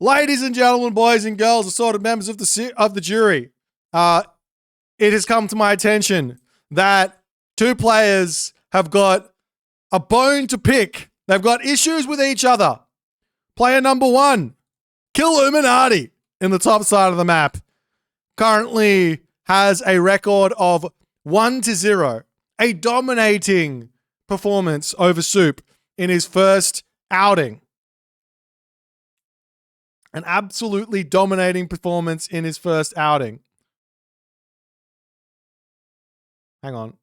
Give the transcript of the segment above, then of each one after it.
Ladies and gentlemen, boys and girls, assorted members of the jury, it has come to my attention that two players have got a bone to pick. They've got issues with each other. Player number one, Kiluminati, in the top side of the map, currently has a record of 1-0, a dominating performance over Soup in his first outing. An absolutely dominating performance in his first outing. Hang on.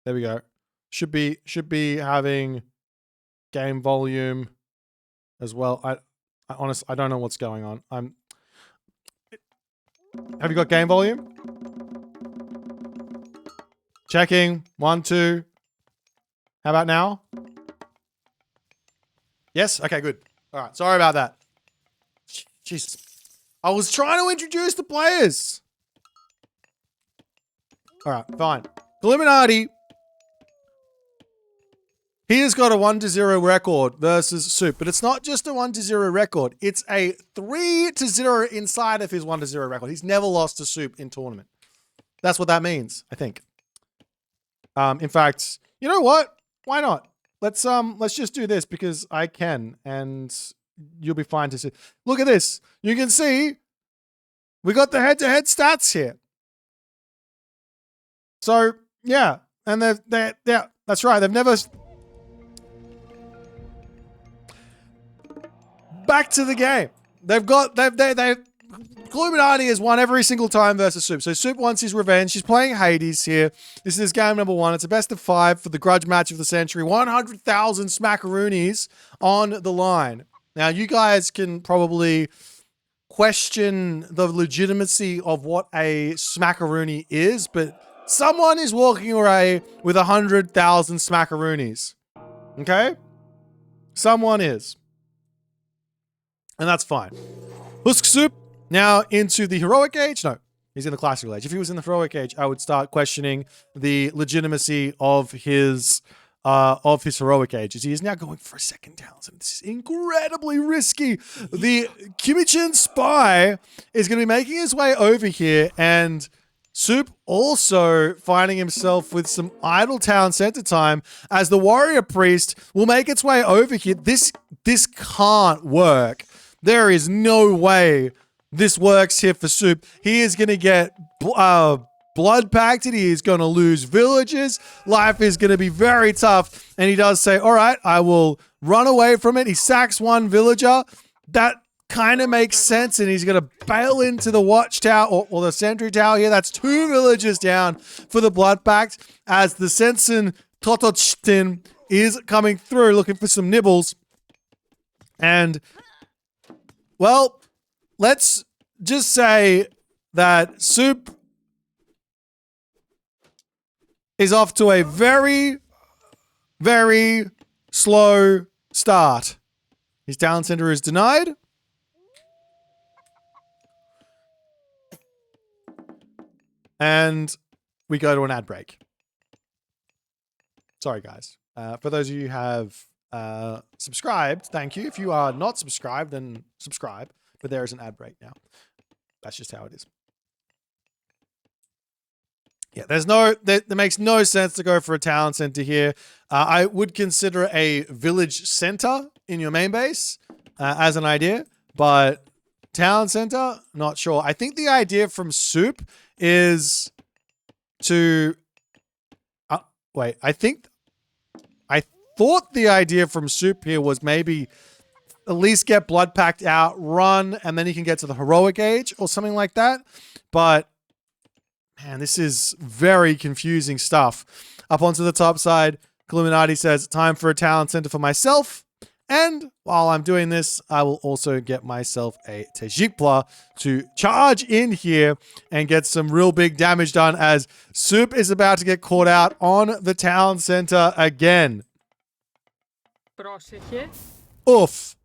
There we go. Should be having game volume as well. I honestly, I don't know what's going on. Have you got game volume? Checking. 1, 2. How about now? Yes? Okay, good. All right. Sorry about that. Jeez. I was trying to introduce the players. All right, fine. Illuminati. He has got a 1-0 record versus Soup, but it's not just a 1-0 record. It's a 3-0 inside of his 1-0 record. He's never lost to Soup in tournament. That's what that means, I think. In fact, you know what? Why not? Let's just do this because I can, and you'll be fine to see. Look at this. You can see we got the head-to-head stats here. So yeah, and they're that's right. They've never. Back to the game. Kiluminati has won every single time versus Soup. So Soup wants his revenge. He's playing Hades here. This is game number 1. It's a best of 5 for the Grudge match of the century. 100,000 smackaroonies on the line. Now, you guys can probably question the legitimacy of what a smackaroony is, but someone is walking away with 100,000 smackaroonies. Okay? Someone is. And that's fine. HUSKSUPPE now into the heroic age. No, he's in the classical age. If he was in the heroic age, I would start questioning the legitimacy of his heroic age. As he is now going for a second talent. This is incredibly risky. The Kimichin spy is going to be making his way over here, and Soup also finding himself with some idle town center time as the warrior priest will make its way over here. This can't work. There is no way this works here for Soup. He is going to get blood pacted. He is going to lose villages. Life is going to be very tough. And he does say, all right, I will run away from it. He sacks one villager. That kind of makes sense. And he's going to bail into the watchtower or the sentry tower here. That's 2 villagers down for the blood pact as the Sensen Totochtin is coming through looking for some nibbles. And well, let's just say that Soup is off to a very, very slow start. His talent center is denied. And we go to an ad break. Sorry, guys. For those of you who have subscribed, thank you. If you are not subscribed, then subscribe. But there is an ad break now. That's just how it is. Yeah, there makes no sense to go for a town center here. I would consider a village center in your main base as an idea, but town center, not sure. I think the idea from Soup is to wait. I thought the idea from Soup here was maybe at least get blood pact out, run, and then you can get to the heroic age or something like that. But man, this is very confusing stuff. Up onto the top side, Kiluminati says, time for a talent center for myself. And while I'm doing this, I will also get myself a Tejikpla to charge in here and get some real big damage done as Soup is about to get caught out on the town center again. Oof.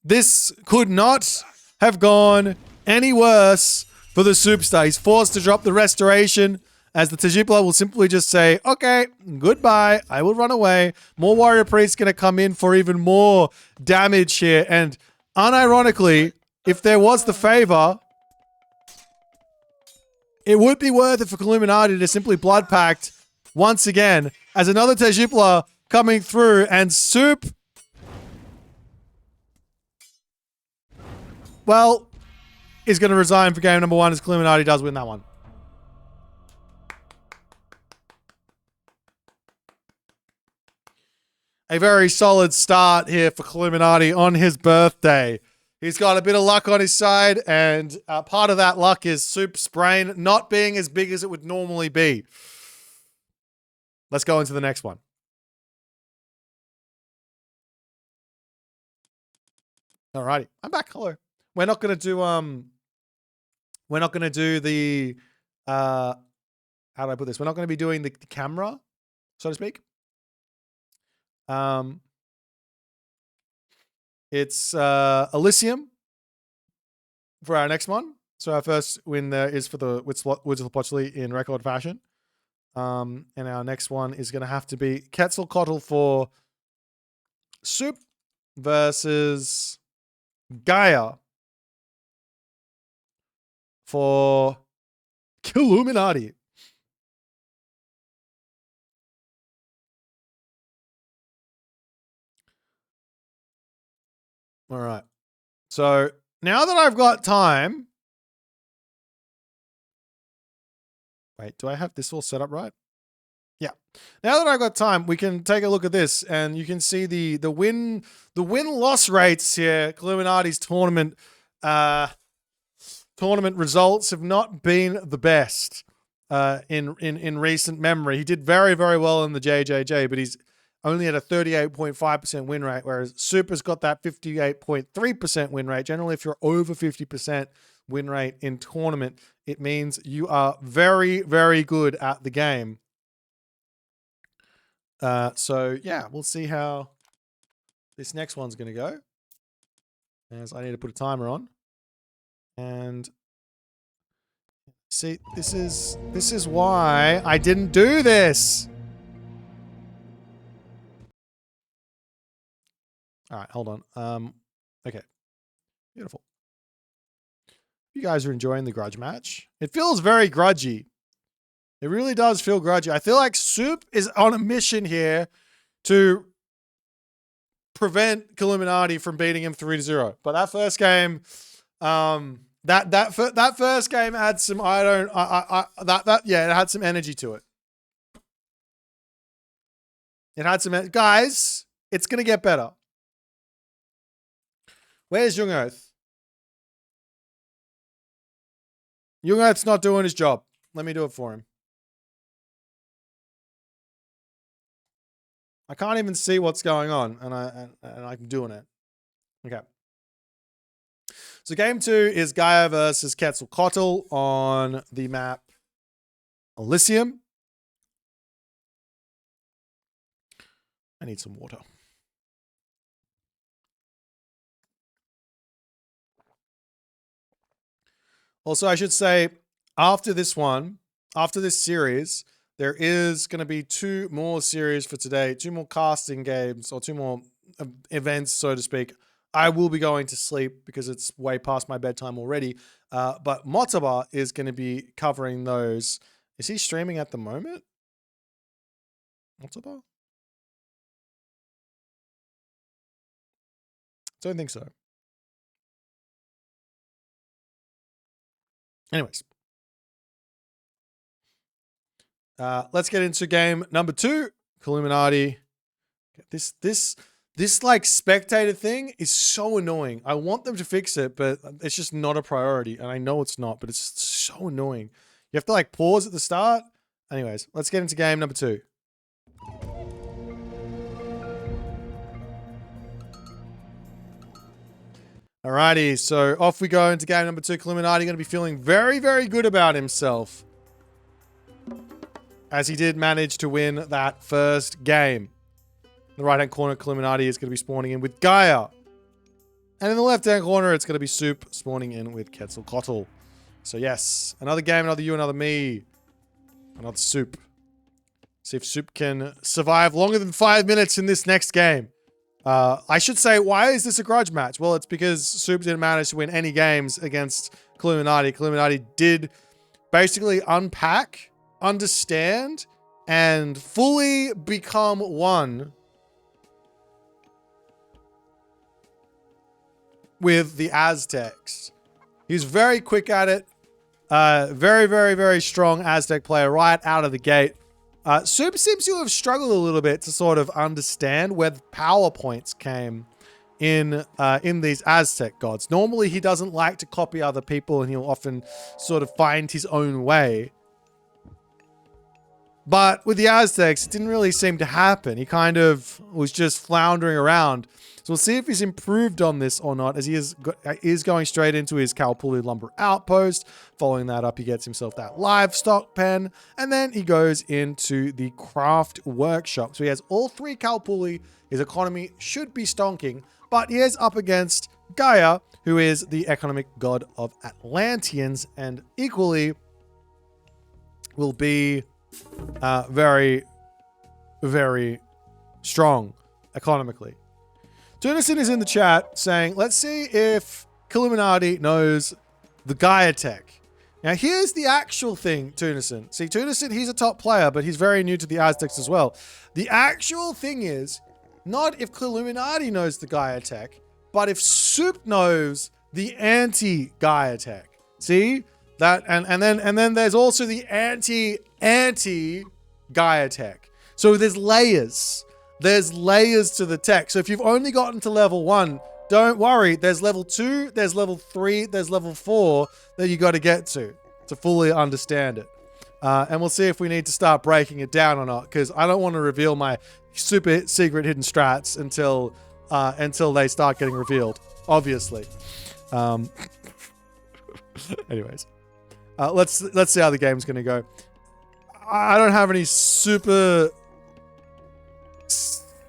This could not have gone any worse for the Superstar. He's forced to drop the restoration as the Tajipla will simply just say, okay, goodbye. I will run away. More Warrior Priest going to come in for even more damage here. And unironically, if there was the favor, it would be worth it for Kiluminati to simply Blood Pact once again as another Tajipla coming through, and Soup, well, is going to resign for game number 1 as Kiluminati does win that one. A very solid start here for Kiluminati on his birthday. He's got a bit of luck on his side, and part of that luck is Soup's brain not being as big as it would normally be. Let's go into the next one. Alrighty, I'm back. Hello. We're not gonna do the how do I put this? We're not gonna be doing the camera, so to speak. It's Elysium for our next one. So our first win there is for the Woods of Potchley in record fashion. And our next one is going to have to be Quetzalcoatl for Soup versus Gaia for Kiluminati. All right. So now that I've got time. Wait, do I have this all set up right? Yeah. Now that I've got time, we can take a look at this, and you can see the win-loss rates here. Kiluminati's tournament results have not been the best in recent memory. He did very, very well in the JJJ, but he's only at a 38.5% win rate, whereas Super's got that 58.3% win rate. Generally, if you're over 50% win rate in tournament, it means you are very, very good at the game. So, yeah, we'll see how this next one's going to go. As I need to put a timer on. And see, this is why I didn't do this. All right, hold on. Okay. Beautiful. You guys are enjoying the Grudge match. It feels very grudgy. It really does feel grudgy. I feel like Soup is on a mission here to prevent Kiluminati from beating him 3-0. But that first game, that first game had some it had some energy to it. It had some guys. It's gonna get better. Where's Young Earth? Young Earth's not doing his job. Let me do it for him. I can't even see what's going on, and I'm doing it. Okay. So game 2 is Gaia versus Quetzalcoatl on the map Elysium. I need some water. Also, I should say, after this one, after this series, there is going to be 2 more series for today, 2 more casting games, or 2 more events, so to speak. I will be going to sleep because it's way past my bedtime already. But Motaba is going to be covering those. Is he streaming at the moment? Motaba? Don't think so. Anyways. Let's get into game number 2. Kiluminati. This like spectator thing is so annoying. I want them to fix it, but it's just not a priority. And I know it's not, but it's so annoying. You have to like pause at the start. Anyways, let's get into game number 2. Alrighty, so off we go into game number 2. Kiluminati going to be feeling very, very good about himself, as he did manage to win that first game. In the right-hand corner, Kiluminati is going to be spawning in with Gaia. And in the left-hand corner, it's going to be Soup spawning in with Quetzalcoatl. So yes, another game, another you, another me. Another Soup. See if Soup can survive longer than 5 minutes in this next game. I should say, why is this a grudge match? Well, it's because Soup didn't manage to win any games against Kiluminati. Kiluminati did basically unpack, understand, and fully become one with the Aztecs. He's very quick at it. Very, very, very strong Aztec player right out of the gate. Soup seems to have struggled a little bit to sort of understand where the power points came in these Aztec gods. Normally, he doesn't like to copy other people, and he'll often sort of find his own way. But with the Aztecs, it didn't really seem to happen. He kind of was just floundering around. So we'll see if he's improved on this or not, as he is going straight into his Kalpuli lumber outpost. Following that up, he gets himself that livestock pen, and then he goes into the craft workshop. So he has all 3 Kalpuli. His economy should be stonking, but he is up against Gaia, who is the economic god of Atlanteans, and equally will be very, very strong economically. Tunison is in the chat saying, let's see if Kiluminati knows the Gaia tech. Now, here's the actual thing, Tunison. See, Tunison, he's a top player, but he's very new to the Aztecs as well. The actual thing is, not if Kiluminati knows the Gaia tech, but if Soup knows the anti-Gaia tech. See? That and then there's also the anti-Gaia tech. So there's layers. There's layers to the tech. So if you've only gotten to level 1, don't worry. There's level 2, there's level 3, there's level 4 that you got to get to fully understand it. And we'll see if we need to start breaking it down or not, because I don't want to reveal my super secret hidden strats until they start getting revealed, obviously. Anyways, let's see how the game's going to go. I don't have any super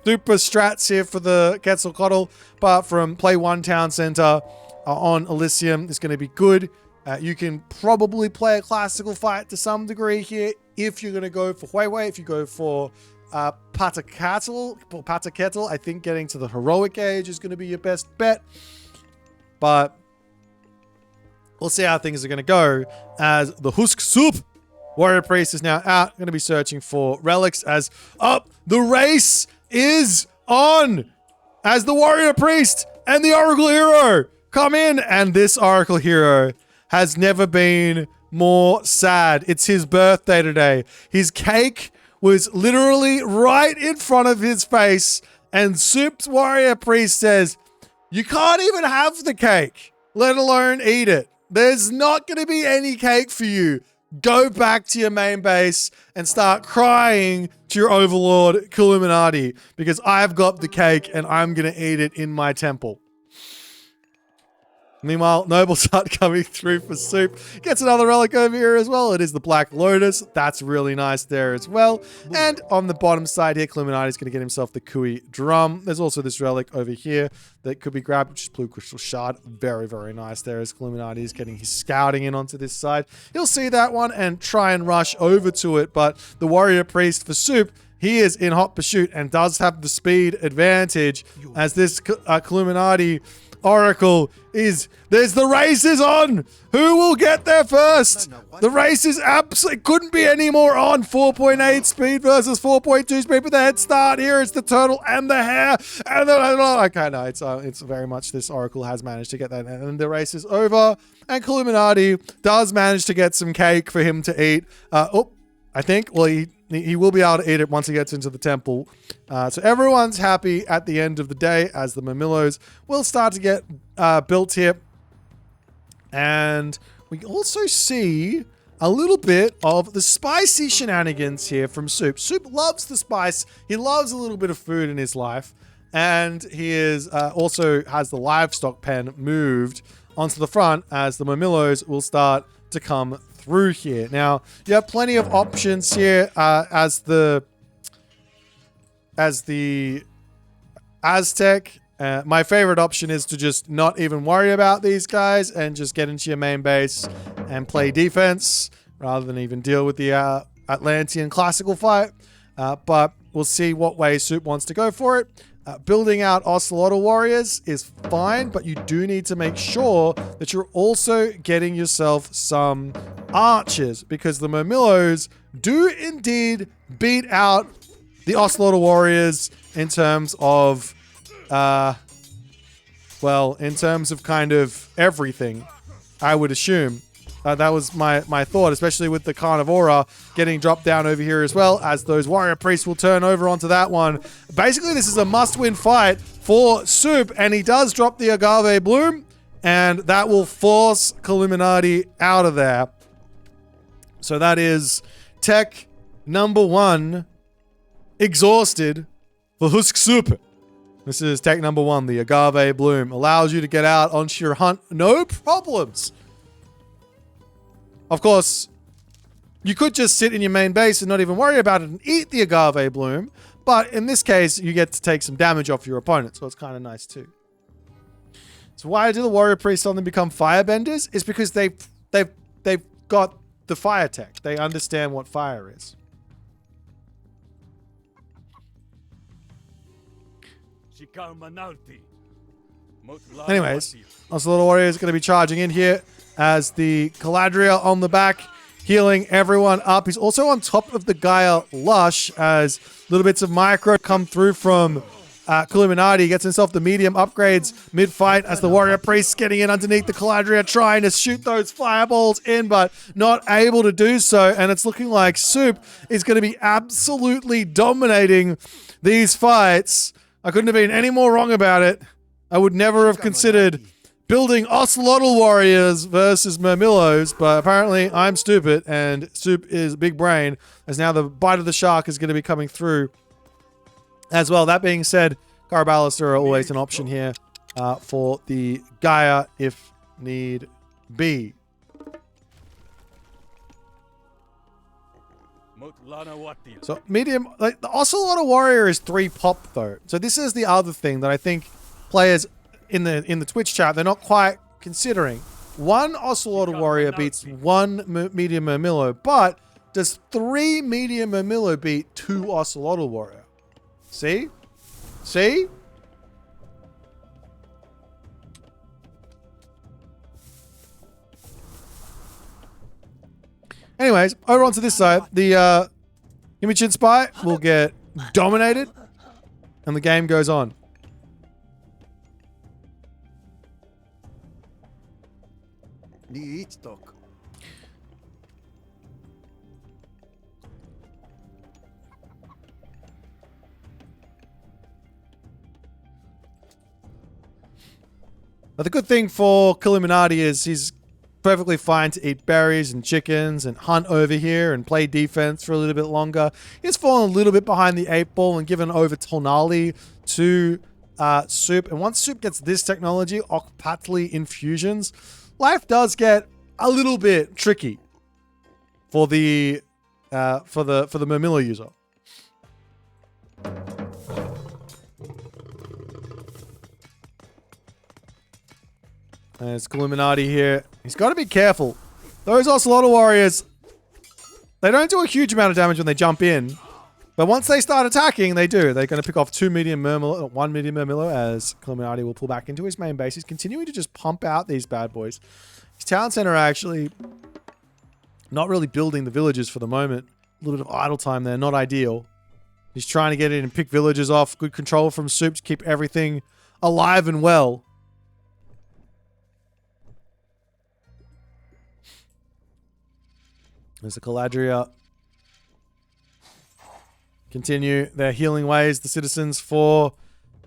strats here for the Quetzalcoatl, but from play 1 town center on Elysium is going to be good. You can probably play a classical fight to some degree here if you're going to go for Huehue. If you go for Pataketl, I think getting to the heroic age is going to be your best bet. But we'll see how things are going to go as the HUSKSUPPE warrior priest is now out. Going to be searching for relics as the race is on as the warrior priest and the oracle hero come in, and this oracle hero has never been more sad. It's his birthday today. His cake was literally right in front of his face, and Soup's warrior priest says, you can't even have the cake, let alone eat it. There's not going to be any cake for you. Go back to your main base and start crying to your overlord, Kiluminati, because I've got the cake and I'm going to eat it in my temple. Meanwhile, nobles start coming through for Soup. Gets another relic over here as well. It is the Black Lotus. That's really nice there as well. And on the bottom side here, Kiluminati is going to get himself the Kui drum. There's also this relic over here that could be grabbed, which is Blue Crystal Shard. Very, very nice there as Kiluminati is getting his scouting in onto this side. He'll see that one and try and rush over to it, but the warrior priest for Soup, he is in hot pursuit and does have the speed advantage as this Kiluminati oracle is, the race is on. Who will get there first? The race is absolutely, couldn't be any more on. 4.8 speed versus 4.2 speed with the head start. Here it's the turtle and the hare. And okay, no, it's very much this oracle has managed to get that. And the race is over. And Kiluminati does manage to get some cake for him to eat. I think, well, he will be able to eat it once he gets into the temple. So everyone's happy at the end of the day as the Mamillos will start to get built here. And we also see a little bit of the spicy shenanigans here from Soup. Soup loves the spice. He loves a little bit of food in his life. And he is also has the livestock pen moved onto the front as the Mamillos will start to come through here. Now, you have plenty of options here as the Aztec. My favorite option is to just not even worry about these guys and just get into your main base and play defense rather than even deal with the Atlantean classical fight, but we'll see what way Soup wants to go for it. Building out Ocelotl warriors is fine, but you do need to make sure that you're also getting yourself some archers, because the Murmillos do indeed beat out the Ocelotl warriors in terms of, well, in terms of kind of everything, I would assume. That was my thought, especially with the Carnivora getting dropped down over here as well, as those warrior priests will turn over onto that one. Basically, this is a must-win fight for Soup, and he does drop the Agave Bloom, and that will force Kiluminati out of there. So that is tech number 1 exhausted for HUSKSUPPE. This is tech number 1, the Agave Bloom. Allows you to get out onto your hunt, no problems. Of course, you could just sit in your main base and not even worry about it and eat the Agave Bloom, but in this case, you get to take some damage off your opponent, so it's kind of nice too. So why do the warrior priests suddenly become firebenders? It's because they've got the fire tech. They understand what fire is. Anyways, Ocelotl warrior is going to be charging in here as the Caladria on the back, healing everyone up. He's also on top of the Gaia Lush as little bits of micro come through from Kiluminati. Gets himself the medium upgrades mid-fight as the warrior priest getting in underneath the Caladria, trying to shoot those fireballs in, but not able to do so. And it's looking like Soup is going to be absolutely dominating these fights. I couldn't have been any more wrong about it. I would never have considered building Ocelotl warriors versus Murmillos, but apparently I'm stupid and Soup is big brain, as now the bite of the shark is going to be coming through as well. That being said, Caraballister are always an option here for the Gaia if need be. So medium, like the Ocelotl warrior is 3 pop though. So this is the other thing that I think players in the Twitch chat, they're not quite considering. 1 Ocelotl warrior beats 1 medium Murmillo, but does 3 medium Murmillo beat 2 Ocelotl warrior? See? See? Anyways, over onto this side, the Imaging Spy will get dominated, and the game goes on. But the good thing for Kiluminati is he's perfectly fine to eat berries and chickens and hunt over here and play defense for a little bit longer. He's fallen a little bit behind the 8 ball and given over Tonali to Soup. And once Soup gets this technology, Okpatli infusions, life does get a little bit tricky for the Murmillo user. There's Kiluminati here. He's got to be careful. Those Ocelotl warriors, they don't do a huge amount of damage when they jump in, but once they start attacking, they do. They're going to pick off 2 medium Murmillo, 1 medium Murmillo, as Kiluminati will pull back into his main base. He's continuing to just pump out these bad boys. His town center actually not really building the villages for the moment. A little bit of idle time there, not ideal. He's trying to get in and pick villages off. Good control from Soup to keep everything alive and well. There's the Caladria. Continue their healing ways. The citizens for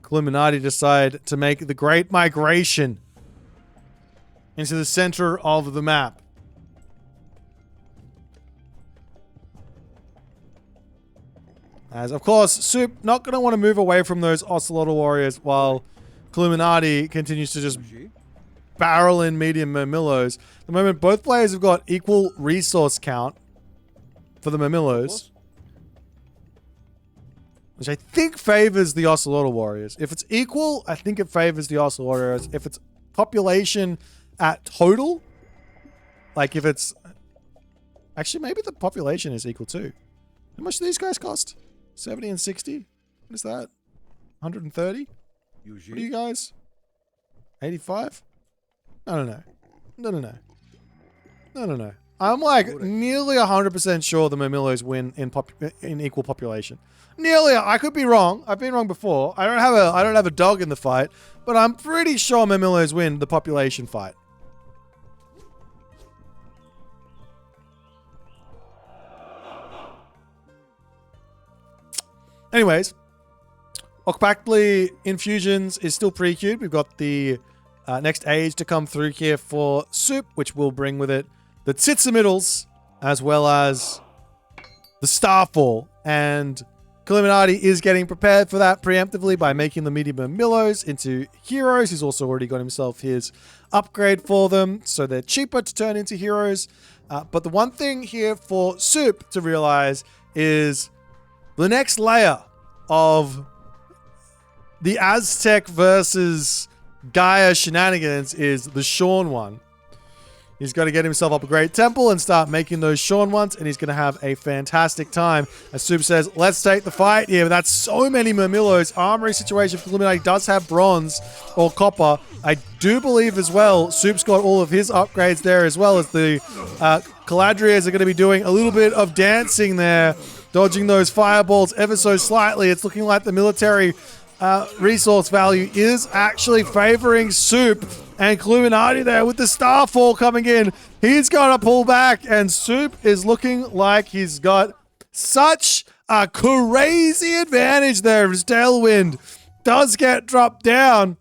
Kiluminati decide to make the great migration into the center of the map. As, of course, Soup not going to want to move away from those Ocelotl warriors while Kiluminati continues to just barrel in medium Murmillos. At the moment, both players have got equal resource count for the Murmillos, which I think favors the Ocelotl warriors. If it's equal, I think it favors the Ocelotl warriors. If it's population at total, like if it's Actually, maybe the population is equal too. How much do these guys cost? 70 and 60? What is that? 130? What are you guys? 85? No. I'm like nearly 100% sure the Murmillos win in equal population. Nearly. I could be wrong. I've been wrong before. I don't have a dog in the fight, but I'm pretty sure Murmillos win the population fight. Anyways, Okpakli Infusions is still pre-queued. We've got the next age to come through here for Soup, which will bring with it the Tzitsamiddles, as well as the Starfall. And Kiluminati is getting prepared for that preemptively by making the medium Murmillos into heroes. He's also already got himself his upgrade for them, so they're cheaper to turn into heroes. But the one thing here for Soup to realize is the next layer of the Aztec versus Gaia shenanigans is the Shawn one. He's got to get himself up a great temple and start making those Shawn ones, and he's going to have a fantastic time. As Soup says, let's take the fight here. But that's so many Murmillos. Armory situation for Illuminati does have bronze or copper. I do believe as well, Soup's got all of his upgrades there, as well as the Caladriers are going to be doing a little bit of dancing there, dodging those fireballs ever so slightly. It's looking like the military resource value is actually favoring Soup, and Kiluminati there with the Starfall coming in. He's got to pull back, and Soup is looking like he's got such a crazy advantage there. His Tailwind does get dropped down.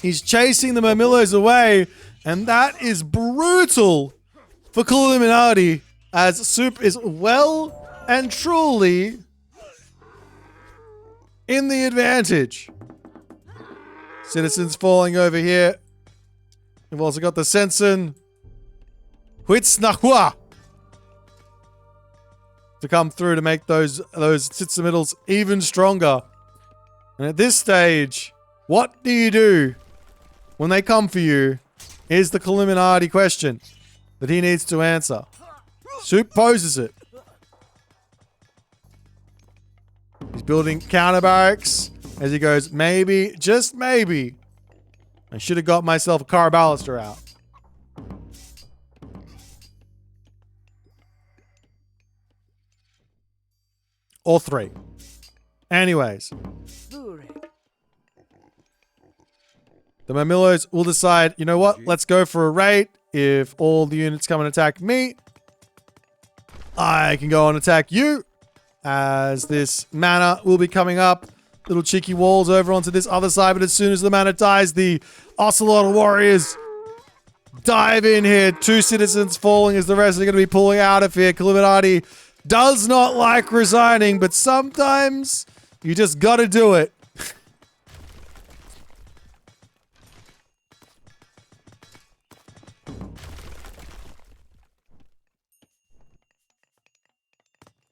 He's chasing the Murmillos away, and that is brutal for Kiluminati, as Soup is well and truly in the advantage. Citizens falling over here. We've also got the Sensen Huitsnahua to come through to make those Tzitsamiddles even stronger. And at this stage, what do you do when they come for you is the Kiluminati question that he needs to answer. Soup poses it. He's building counter barracks as he goes, maybe, just maybe, I should have got myself a Caraballister out. Or 3. Anyways. The Murmillos will decide, you know what, let's go for a raid. If all the units come and attack me, I can go and attack you. As this mana will be coming up. Little cheeky walls over onto this other side, but as soon as the mana dies, the Ocelot Warriors dive in here. 2 citizens falling as the rest are going to be pulling out of here. Kiluminati does not like resigning, but sometimes you just got to do it.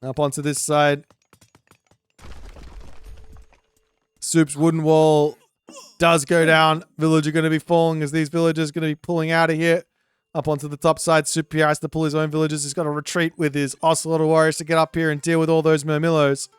Up onto this side. Soup's wooden wall does go down. Village are going to be falling as these villagers are going to be pulling out of here. Up onto the top side. Soup here has to pull his own villagers. He's got to retreat with his Ocelot Warriors to get up here and deal with all those Murmillos.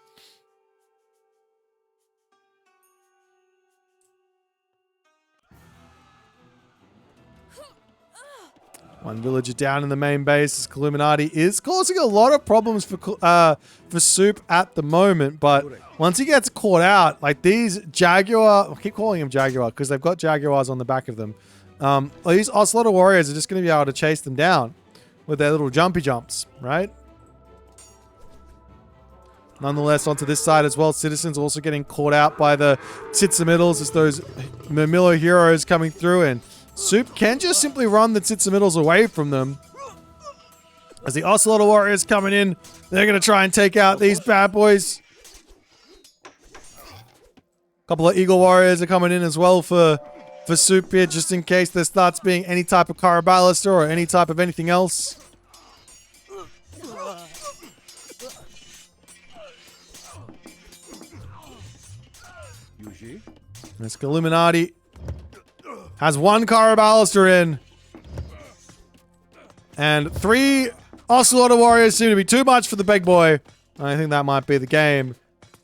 One villager down in the main base as Kiluminati is causing a lot of problems for Soup at the moment. But once he gets caught out, like these Jaguar, I keep calling him Jaguar because they've got Jaguars on the back of them. These Ocelot Warriors are just going to be able to chase them down with their little jumpy jumps, right? Nonetheless, onto this side as well, citizens also getting caught out by the Tzitsamiddles as those Murmillo heroes coming through, and Soup can just simply run the Tzitsamiddles away from them. As the Ocelot Warriors coming in, they're going to try and take out these bad boys. A couple of Eagle Warriors are coming in as well for Soup here, just in case there starts being any type of Caraballister or any type of anything else. This Illuminati has 1 Caraballister in. And 3 Ocelot Warriors seem to be too much for the big boy. I think that might be the game,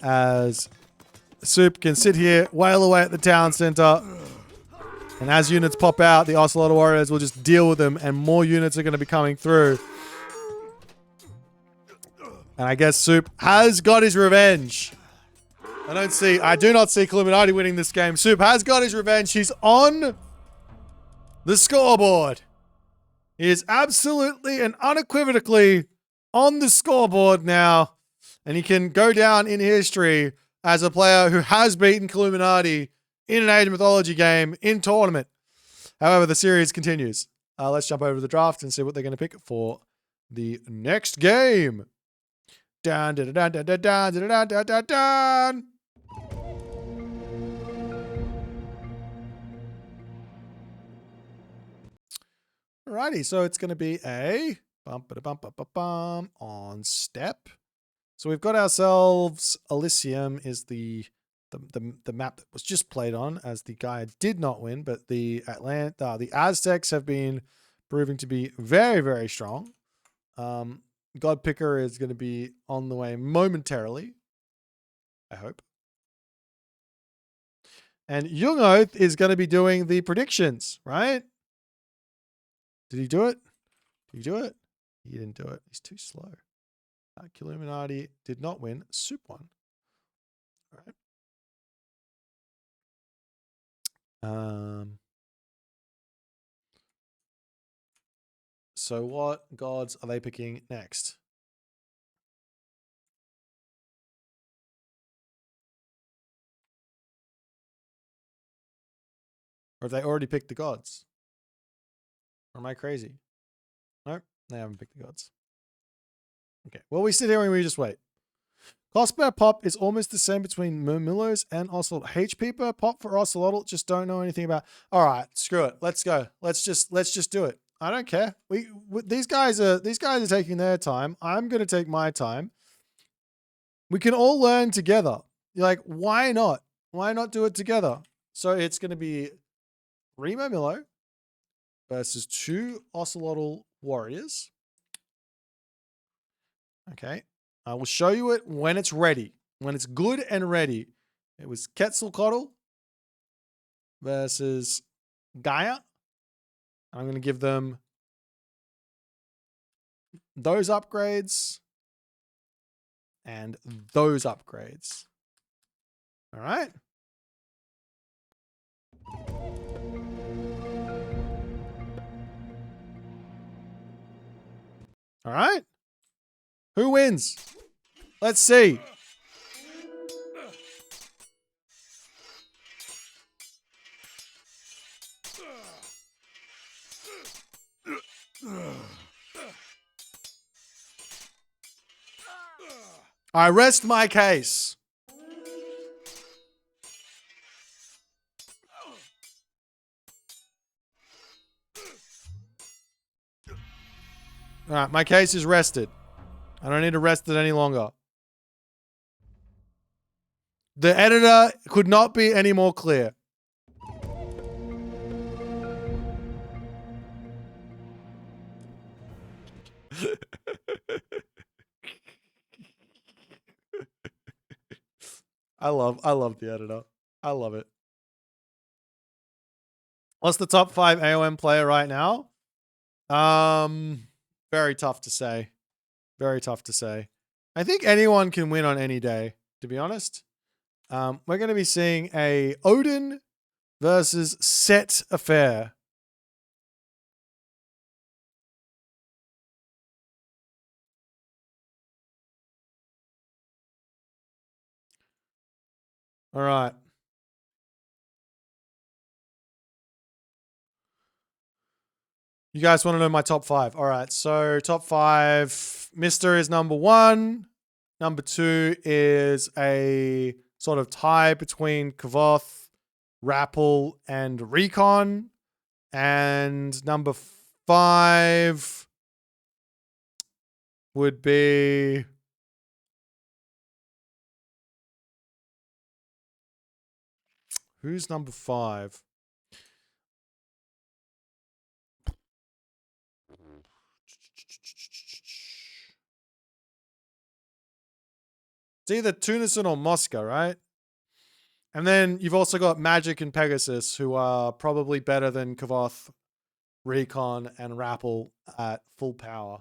as Soup can sit here, wail away at the town center, and as units pop out, the Ocelot Warriors will just deal with them, and more units are going to be coming through. And I guess Soup has got his revenge. I do not see Kiluminati winning this game. Soup has got his revenge. He's on the scoreboard. He is absolutely and unequivocally on the scoreboard now. And he can go down in history as a player who has beaten Kiluminati in an Age of Mythology game in tournament. However, the series continues. Let's jump over to the draft and see what they're going to pick for the next game. Dun, dun, dun, dun, dun, dun, dun, dun, dun, dun. Alrighty, so it's going to be a bum on step. So we've got ourselves Elysium is the map that was just played on, as the guy did not win, but the Aztecs have been proving to be very, very strong. God Picker is going to be on the way momentarily, I hope. And Young Oath is going to be doing the predictions, right? Did he do it? Did he do it? He didn't do it. He's too slow. Kiluminati did not win. Soup won. All right. So what gods are they picking next? Or have they already picked the gods? Or am I crazy? Nope, they haven't picked the gods. Okay, well, we sit here and we just wait. Cost per pop is almost the same between Murmillos and Ocelot. HP per pop for Ocelot, just don't know anything about. All right, screw it. Let's go. Let's just do it. I don't care. These guys are taking their time. I'm gonna take my time. We can all learn together. You're like, why not? Why not do it together? So it's gonna be 3 Murmillo versus 2 Ocelotl warriors. Okay. I will show you it when it's ready. When it's good and ready. It was Quetzalcoatl versus Gaia. I'm going to give them those upgrades and those upgrades. All right. All right. Who wins? Let's see. I rest my case. All right, my case is rested. I don't need to rest it any longer. The editor could not be any more clear. I love the editor. I love it. What's the top 5 AOM player right now? Very tough to say. Very tough to say. I think anyone can win on any day, to be honest. We're going to be seeing a Odin versus Set affair. All right. You guys want to know my top 5? All right. So top 5, Mister is number 1. Number 2 is a sort of tie between Kavoth, Rappel, and Recon. And number 5 would be... Who's number 5? It's either Tunison or Moscow, right? And then you've also got Magic and Pegasus, who are probably better than Kavoth, Recon, and Rappel at full power.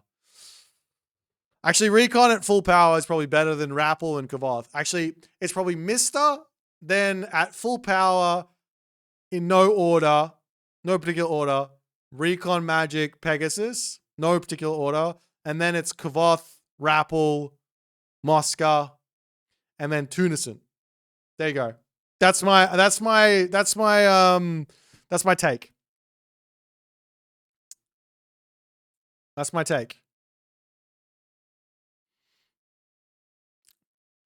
Actually, Recon at full power is probably better than Rappel and Kavoth. Actually, it's probably Mister, then at full power, in no order, no particular order, Recon, Magic, Pegasus, no particular order, and then it's Kavoth, Rappel, Mosca, and then Tunison. There you go. That's my take. That's my take.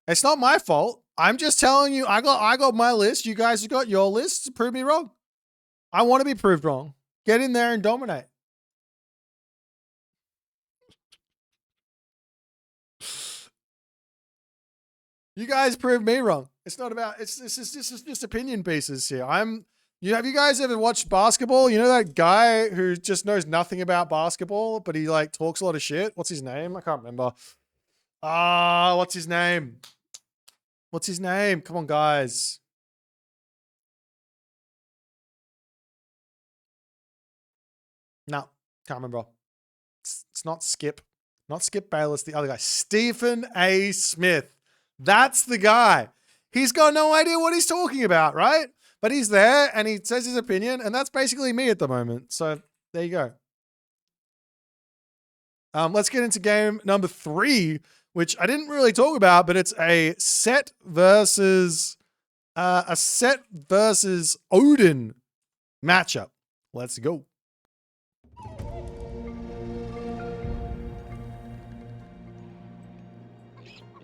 It's not my fault. I'm just telling you, I got my list. You guys have got your lists. Prove me wrong. I want to be proved wrong. Get in there and dominate. You guys proved me wrong. It's not about, this is just opinion pieces here. Have you guys ever watched basketball? You know that guy who just knows nothing about basketball, but he like talks a lot of shit? What's his name? I can't remember. What's his name? What's his name? Come on, guys. No, can't remember. It's not Skip. Not Skip Bayless, the other guy. Stephen A. Smith. That's the guy. He's got no idea what he's talking about, right? But he's there and he says his opinion, and that's basically me at the moment. So there you go. Let's get into game number 3, which I didn't really talk about, but it's a set versus Odin matchup. Let's go.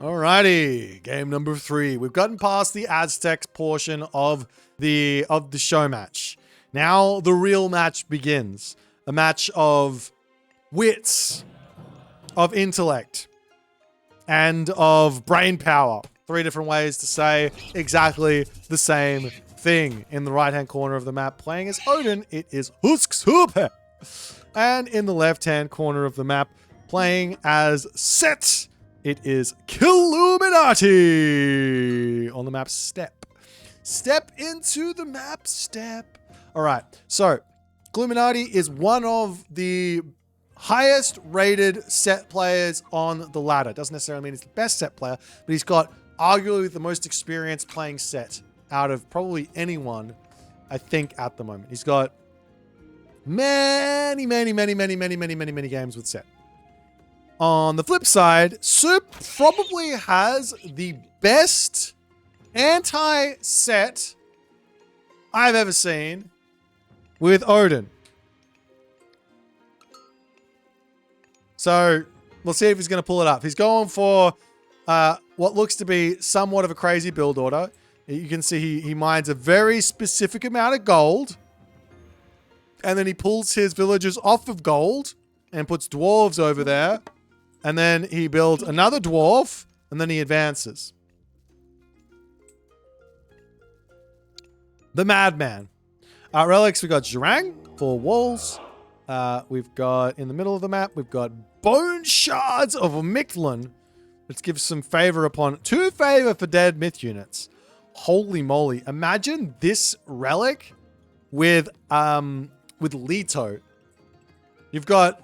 Alrighty, game number 3. We've gotten past the Aztecs portion of the show match. Now the real match begins. A match of wits, of intellect, and of brain power. 3 different ways to say exactly the same thing. In the right-hand corner of the map, playing as Odin, it is HUSKSUPPE. And in the left-hand corner of the map, playing as Set, it is Kiluminati. On the map, Step. Step into the map, Step. All right, so Kiluminati is one of the highest rated set players on the ladder. Doesn't necessarily mean he's the best set player, but he's got arguably the most experience playing set out of probably anyone, I think, at the moment. He's got many games with set. On the flip side, Soup probably has the best anti-set I've ever seen with Odin. So we'll see if he's going to pull it up. He's going for what looks to be somewhat of a crazy build order. You can see he mines a very specific amount of gold. And then he pulls his villagers off of gold and puts dwarves over there. And then he builds another dwarf, and then he advances. The Madman. Relics, we've got Zhurang for walls. We've got, in the middle of the map, we've got Bone Shards of Mictlan, which gives some favor upon 2 favor for dead myth units. Holy moly. Imagine this relic with Leto. You've got,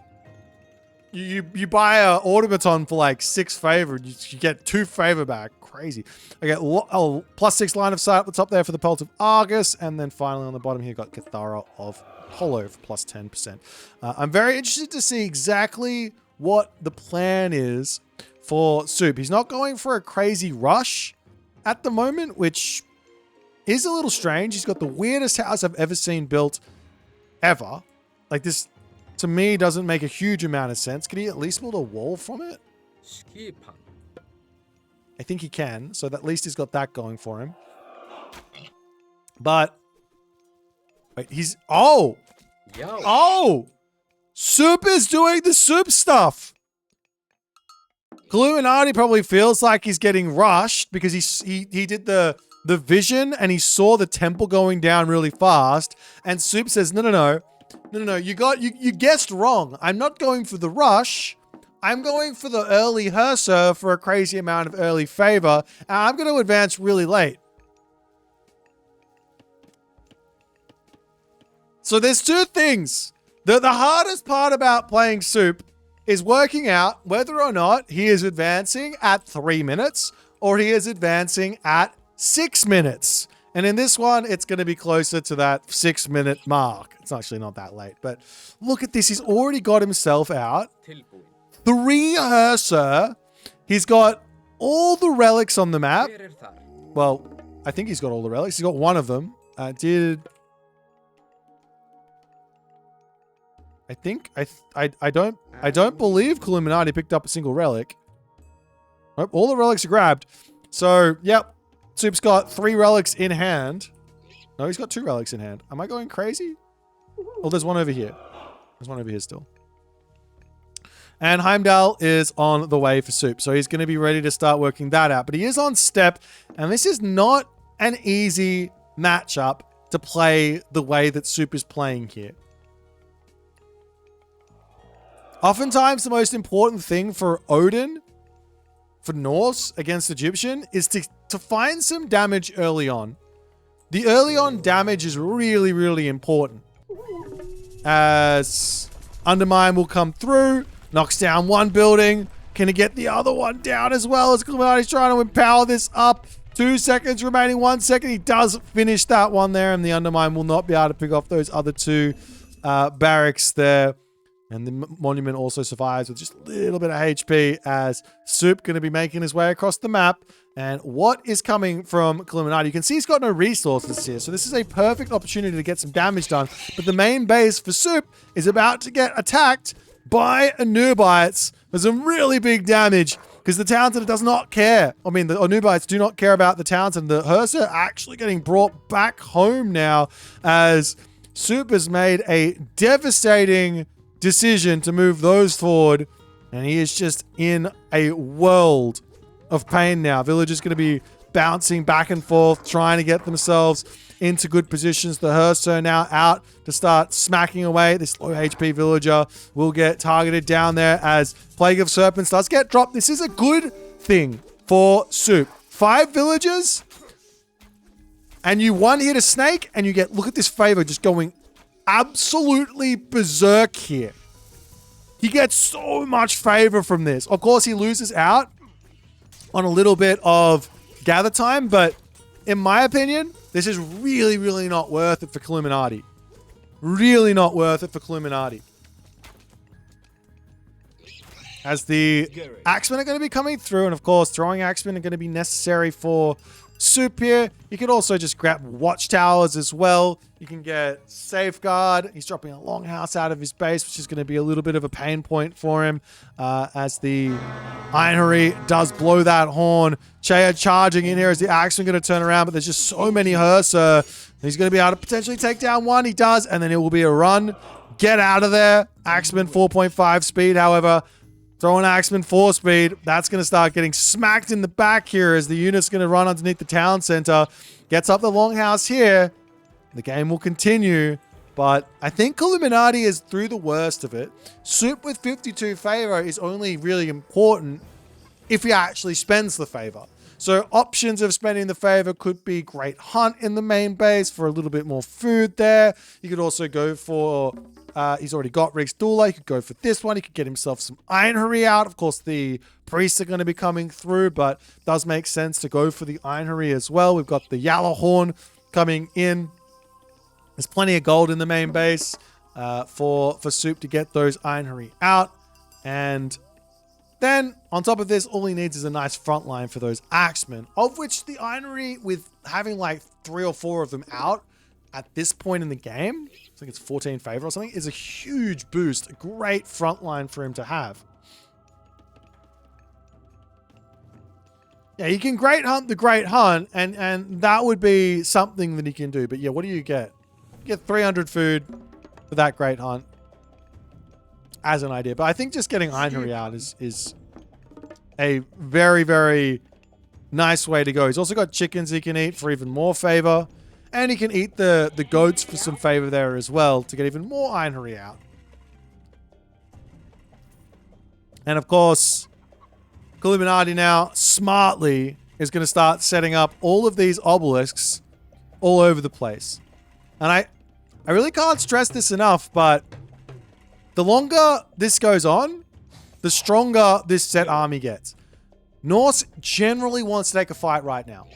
you buy an automaton for like 6 favor, you get 2 favor back. Crazy. I get +6 line of sight at the top there for the Pelt of Argus, and then finally on the bottom here, got Cathara of Hollow for +10%. I'm very interested to see exactly what the plan is for Soup. He's not going for a crazy rush at the moment, which is a little strange. He's got the weirdest house I've ever seen built ever. Like, this, to me, doesn't make a huge amount of sense. Can he at least build a wall from it? I think he can, so at least he's got that going for him. But wait, he's Soup is doing the Soup stuff. Kiluminati probably feels like he's getting rushed because he did the vision and he saw the temple going down really fast, and Soup says, no, you guessed wrong. I'm not going for the rush. I'm going for the early Hursa for a crazy amount of early favor, and I'm going to advance really late. So there's two things. The hardest part about playing Soup is working out whether or not he is advancing at 3 minutes or he is advancing at 6 minutes. And in this one, it's going to be closer to that 6 minute mark. It's actually not that late, but look at this. He's already got himself out. 3 Hursa. He's got all the relics on the map. Well, I think he's got all the relics. He's got one of them. I don't believe Kiluminati picked up a single relic. Nope, all the relics are grabbed. So, yep. Soup's got 3 relics in hand. No, he's got 2 relics in hand. Am I going crazy? Oh, there's one over here. There's one over here still. And Heimdall is on the way for Soup. So he's going to be ready to start working that out. But he is on step. And this is not an easy matchup to play the way that Soup is playing here. Oftentimes, the most important thing for Odin, for Norse against Egyptian, is to find some damage early on. The early on damage is really, really important. As Undermine will come through, knocks down one building. Can he get the other one down as well as Kiluminati's trying to empower this up? 2 seconds remaining, 1 second. He does finish that one there, and the Undermine will not be able to pick off those other 2 barracks there. And the Monument also survives with just a little bit of HP as Soup going to be making his way across the map. And what is coming from Kiluminati? You can see he's got no resources here. So this is a perfect opportunity to get some damage done. But the main base for Soup is about to get attacked by Anubites for some really big damage. Because the Townsend does not care. I mean, the Anubites do not care about the Townsend. The Hursa actually getting brought back home now as Soup has made a devastating decision to move those forward, and he is just in a world of pain now. Villagers going to be bouncing back and forth, trying to get themselves into good positions. The Hursa now out to start smacking away. This low HP villager will get targeted down there as Plague of Serpents does get dropped. This is a good thing for Soup. 5 villagers, and you one-hit a snake, and you get, look at this favor just going absolutely berserk here. He gets so much favor from this. Of course, he loses out on a little bit of gather time, but in my opinion, this is really, really not worth it for Kiluminati. Really not worth it for Kiluminati. As the Axemen are going to be coming through, and of course, throwing Axemen are going to be necessary for Soup here. You could also just grab Watchtowers as well. You can get Safeguard. He's dropping a Longhouse out of his base, which is going to be a little bit of a pain point for him as the Einherry does blow that horn. Chea charging in here as the Axeman going to turn around, but there's just so many Hursa. He's going to be able to potentially take down one. He does, and then it will be a run. Get out of there. Axeman 4.5 speed, however. Throwing Axeman 4 speed. That's going to start getting smacked in the back here as the unit's going to run underneath the town center. Gets up the Longhouse here. The game will continue, but I think Kiluminati is through the worst of it. Soup with 52 favor is only really important if he actually spends the favor. So options of spending the favor could be Great Hunt in the main base for a little bit more food there. You could also go for... he's already got Riggs Dula. He could go for this one. He could get himself some Einherry out. Of course, the priests are going to be coming through, but it does make sense to go for the Einherry as well. We've got the Yalahorn coming in. There's plenty of gold in the main base for Soup to get those Einherry out. And then, on top of this, all he needs is a nice front line for those Axemen, of which the Einherry, with having like 3 or 4 of them out at this point in the game, I think it's 14 favor or something, is a huge boost. A great front line for him to have. Yeah, he can Great Hunt the Great Hunt, and that would be something that he can do. But yeah, what do you get? You get 300 food for that Great Hunt as an idea. But I think just getting Einherry out is a very, very nice way to go. He's also got chickens he can eat for even more favor. And he can eat the goats for some favor there as well to get even more Einherry out. And of course, Kiluminati now smartly is going to start setting up all of these obelisks all over the place. And I really can't stress this enough, but the longer this goes on, the stronger this set army gets. Norse generally wants to take a fight right now.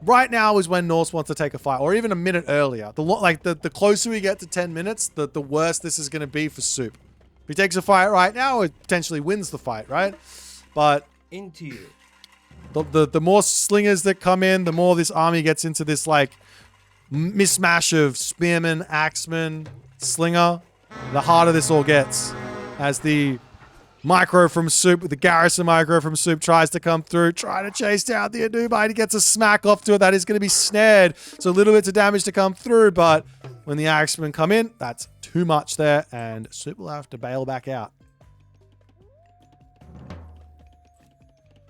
Right now is when Norse wants to take a fight, or even a minute earlier. The closer we get to 10 minutes, the worse this is going to be for Soup. If he takes a fight right now, it potentially wins the fight, right? But into you. The more slingers that come in, the more this army gets into this like mismatch of spearman, axeman, slinger. The harder this all gets as the micro from Soup, the garrison micro from Soup tries to come through, trying to chase down the Anubai. He gets a smack off to it. That is going to be snared. So little bits of damage to come through, but when the axemen come in, that's too much there, and Soup will have to bail back out.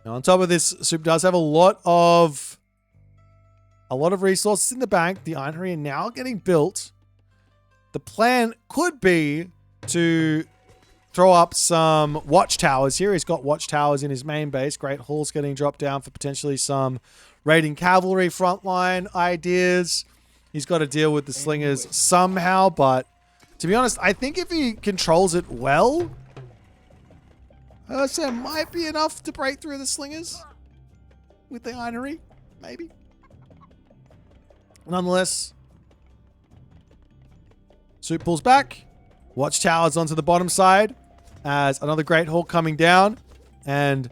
Now, on top of this, Soup does have a lot of resources in the bank. The ironry are now getting built. The plan could be to throw up some watchtowers here. He's got watchtowers in his main base. Great Hall's getting dropped down for potentially some raiding cavalry frontline ideas. He's got to deal with the slingers somehow, but to be honest, I think if he controls it well, so it might be enough to break through the slingers with the ironry, maybe. Nonetheless, Soup pulls back. Watchtowers onto the bottom side as another Great Hall coming down. And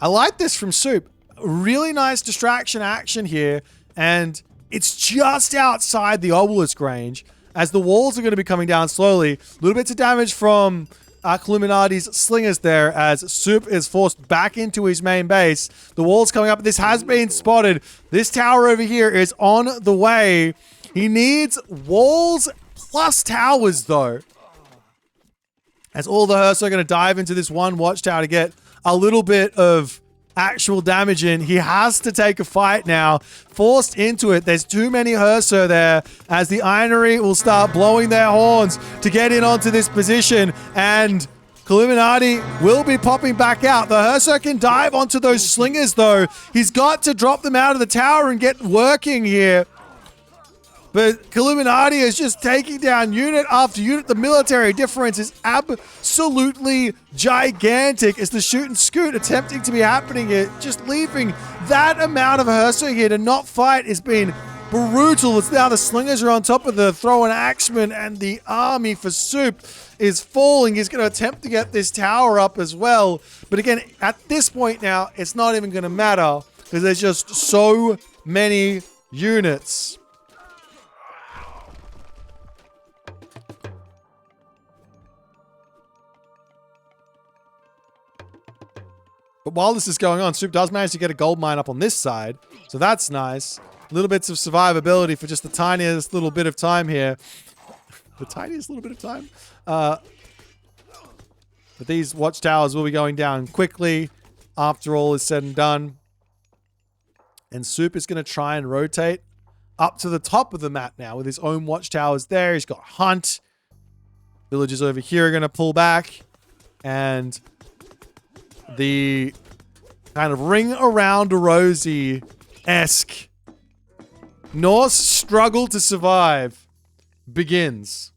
I like this from Soup. Really nice distraction action here. And it's just outside the obelisk range as the walls are going to be coming down slowly. Little bits of damage from Kiluminati's slingers there as Soup is forced back into his main base. The wall's coming up. This has been spotted. This tower over here is on the way. He needs walls plus towers though, as all the Hursts are going to dive into this one watchtower to get a little bit of actual damage in. He has to take a fight now, forced into it. There's too many Hursts there as the ironry will start blowing their horns to get in onto this position, and Kiluminati will be popping back out. The Hursts can dive onto those slingers though. He's got to drop them out of the tower and get working here. But Kiluminati is just taking down unit after unit. The military difference is absolutely gigantic as the shoot and scoot attempting to be happening here. Just leaving that amount of Hurster here to not fight has been brutal. It's now the slingers are on top of the throw and axemen, and the army for Soup is falling. He's going to attempt to get this tower up as well. But again, at this point now, it's not even going to matter because there's just so many units. But while this is going on, Soup does manage to get a gold mine up on this side. So that's nice. Little bits of survivability for just the tiniest little bit of time here. The tiniest little bit of time. But these watchtowers will be going down quickly after all is said and done. And Soup is going to try and rotate up to the top of the map now with his own watchtowers there. He's got Hunt. Villagers over here are going to pull back. And the kind of ring around a rosy-esque Norse struggle to survive begins.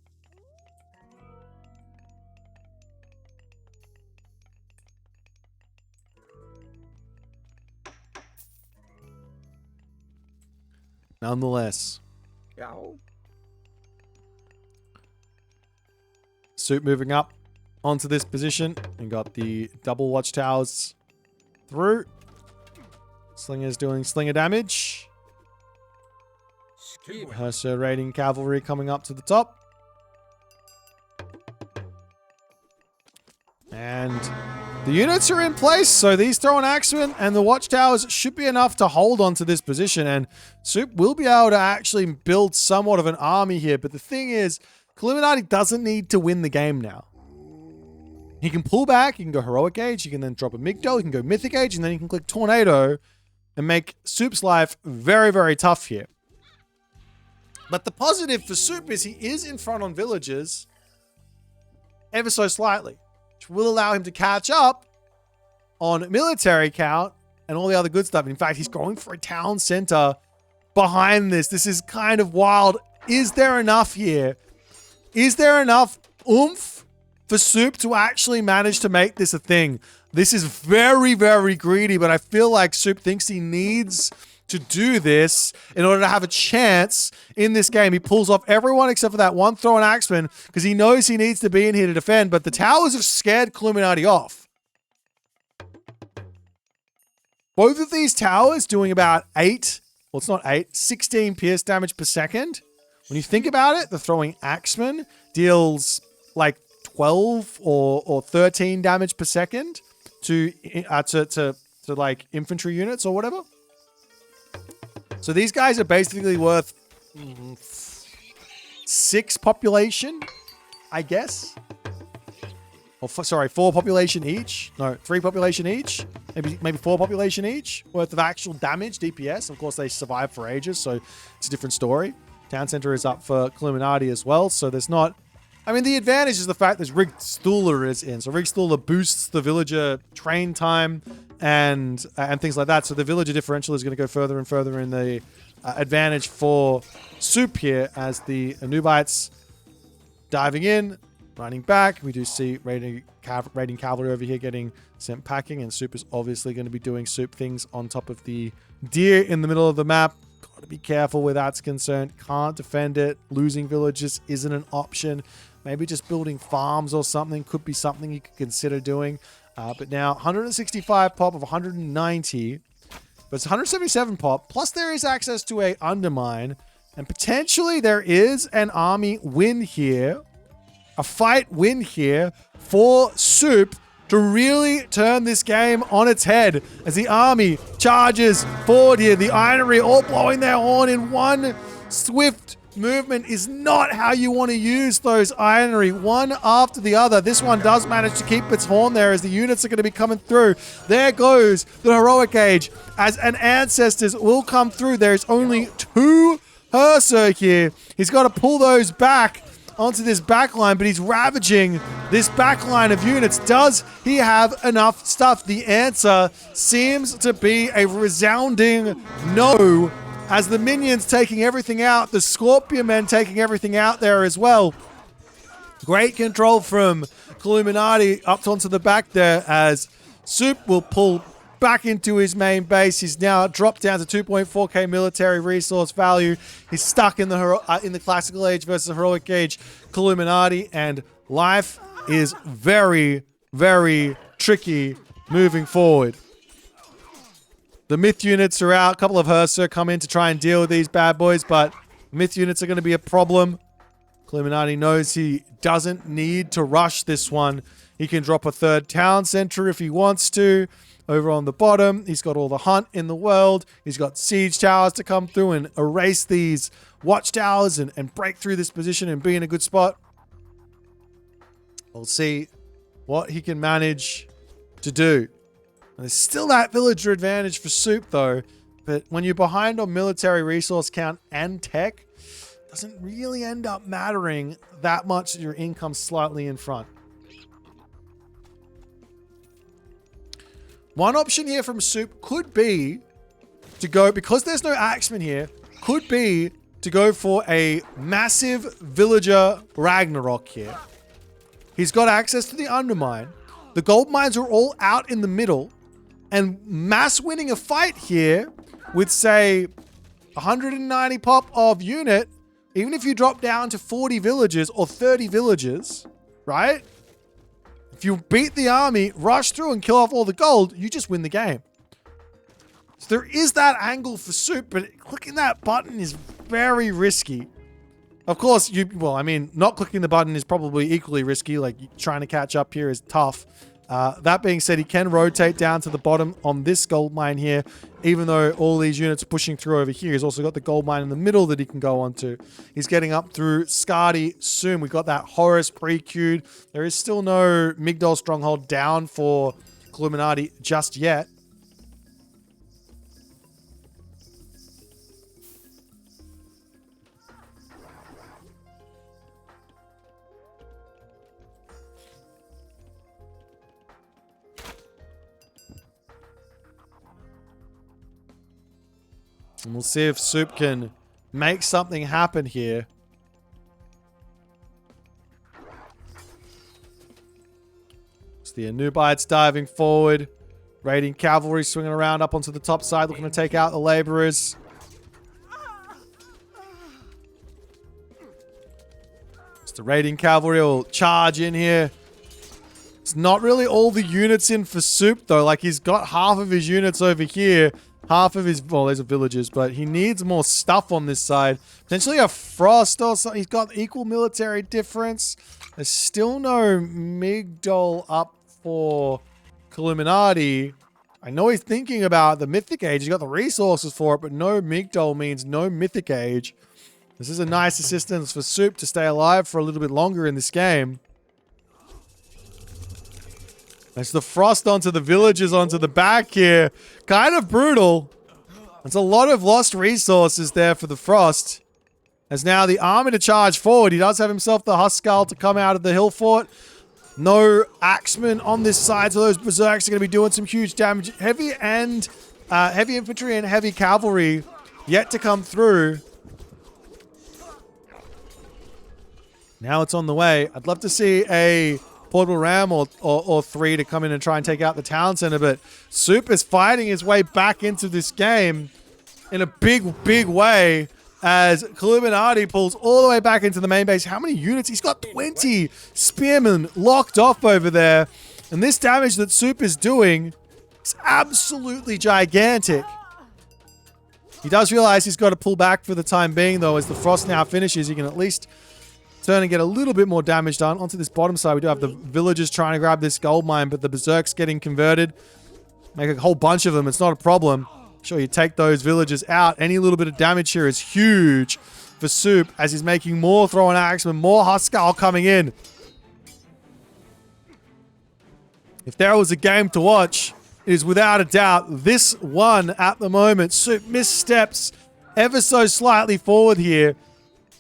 Nonetheless, Soup moving up onto this position and got the double watchtowers through. Slinger's doing slinger damage. Hurster raiding cavalry coming up to the top. And the units are in place, so these throw an axemen and the watchtowers should be enough to hold on to this position, and Soup will be able to actually build somewhat of an army here. But the thing is, Kiluminati doesn't need to win the game now. He can pull back, he can go Heroic Age, he can then drop a Midgard, he can go Mythic Age, and then he can click Tornado and make Soup's life very, very tough here. But the positive for Soup is he is in front on villagers ever so slightly. which will allow him to catch up on military count and all the other good stuff. In fact, he's going for a town center behind this. This is kind of wild. Is there enough here? Is there enough oomph for Soup to actually manage to make this a thing? This is very, very greedy, but I feel like Soup thinks he needs to do this in order to have a chance in this game. He pulls off everyone except for that one throw and axeman because he knows he needs to be in here to defend, but the towers have scared Kiluminati off. Both of these towers doing about 16 pierce damage per second. When you think about it, the throwing axeman deals like 12 or 13 damage per second to like infantry units or whatever. So these guys are basically worth 6 population, I guess. Or sorry, 4 population each. No, 3 population each. Maybe 4 population each worth of actual damage, DPS. Of course, they survive for ages, so it's a different story. Town center is up for Kiluminati as well, so there's not... I mean, the advantage is the fact that Riggstula is in. So Riggstula boosts the villager train time and things like that. So the villager differential is going to go further and further in the advantage for Soup here as the Anubites diving in, running back. We do see raiding cavalry over here getting sent packing, and Soup is obviously going to be doing Soup things on top of the deer in the middle of the map. Got to be careful where that's concerned. Can't defend it. Losing villages isn't an option. Maybe just building farms or something could be something you could consider doing. But now 165 pop of 190. But it's 177 pop. Plus there is access to a undermine. And potentially there is an army win here. A fight win here for Soup to really turn this game on its head as the army charges forward here. The Ironry all blowing their horn in one swift movement is not how you want to use those Ironry, one after the other. This one does manage to keep its horn there as the units are going to be coming through. There goes the Heroic Age as an Ancestors will come through. There's only 2 HUSKSUPPE here. He's got to pull those back onto this backline, but he's ravaging this backline of units. Does he have enough stuff? The answer seems to be a resounding no, as the minions taking everything out, the Scorpion men taking everything out there as well. Great control from Kiluminati up onto the back there as Soup will pull back into his main base. He's now dropped down to 2.4k military resource value. He's stuck in the Classical Age versus Heroic Age Kiluminati, and life is very, very tricky moving forward. The myth units are out. A couple of HUSKSUPPE come in to try and deal with these bad boys, but myth units are going to be a problem. Kiluminati knows he doesn't need to rush this one. He can drop a 3rd town center if he wants to. Over on the bottom, he's got all the hunt in the world. He's got siege towers to come through and erase these watchtowers and break through this position and be in a good spot. We'll see what he can manage to do. And there's still that villager advantage for Soup though, but when you're behind on military resource count and tech, it doesn't really end up mattering that much that your income's slightly in front. One option here from Soup could be to go, because there's no axeman here, could be to go for a massive villager Ragnarok here. He's got access to the undermine. The gold mines are all out in the middle, and mass winning a fight here with, say, 190 pop of unit, even if you drop down to 40 villages or 30 villages, right? If you beat the army, rush through and kill off all the gold, you just win the game. So there is that angle for Soup, but clicking that button is very risky. Of course, not clicking the button is probably equally risky. Like, trying to catch up here is tough. That being said, he can rotate down to the bottom on this gold mine here, even though all these units are pushing through over here. He's also got the gold mine in the middle that he can go onto. He's getting up through Skadi soon. We've got that Horus pre-queued. There is still no Migdol stronghold down for Kiluminati just yet. And we'll see if Soup can make something happen here. It's the Anubites diving forward. Raiding cavalry swinging around up onto the top side, looking to take out the laborers. It's the raiding cavalry will charge in here. It's not really all the units in for Soup, though. Like, he's got half of his units over here. Half of his... Well, those are villagers, but he needs more stuff on this side. Potentially a frost or something. He's got equal military difference. There's still no Midgard up for Kiluminati. I know he's thinking about the Mythic Age. He's got the resources for it, but no Midgard means no Mythic Age. This is a nice assistance for Soup to stay alive for a little bit longer in this game. There's the frost onto the villagers onto the back here. Kind of brutal. There's a lot of lost resources there for the frost. As now the army to charge forward. He does have himself the HUSKSUPPE to come out of the hill fort. No axemen on this side, so those berserks are going to be doing some huge damage. Heavy infantry and heavy cavalry yet to come through. Now it's on the way. I'd love to see a portable ram or three to come in and try and take out the town center, but Soup is fighting his way back into this game in a big way as Kiluminati pulls all the way back into the main base. How many units? He's got 20 spearmen locked off over there, and this damage that Soup is doing is absolutely gigantic. He does realize he's got to pull back for the time being, though. As the frost now finishes, he can at least turn and get a little bit more damage done. Onto this bottom side, we do have the villagers trying to grab this gold mine, but the berserks getting converted. Make a whole bunch of them. It's not a problem. Sure, you take those villagers out. Any little bit of damage here is huge for Soup as he's making more throwing axemen, more HUSKSUPPE coming in. If there was a game to watch, it is without a doubt this one at the moment. Soup missteps ever so slightly forward here.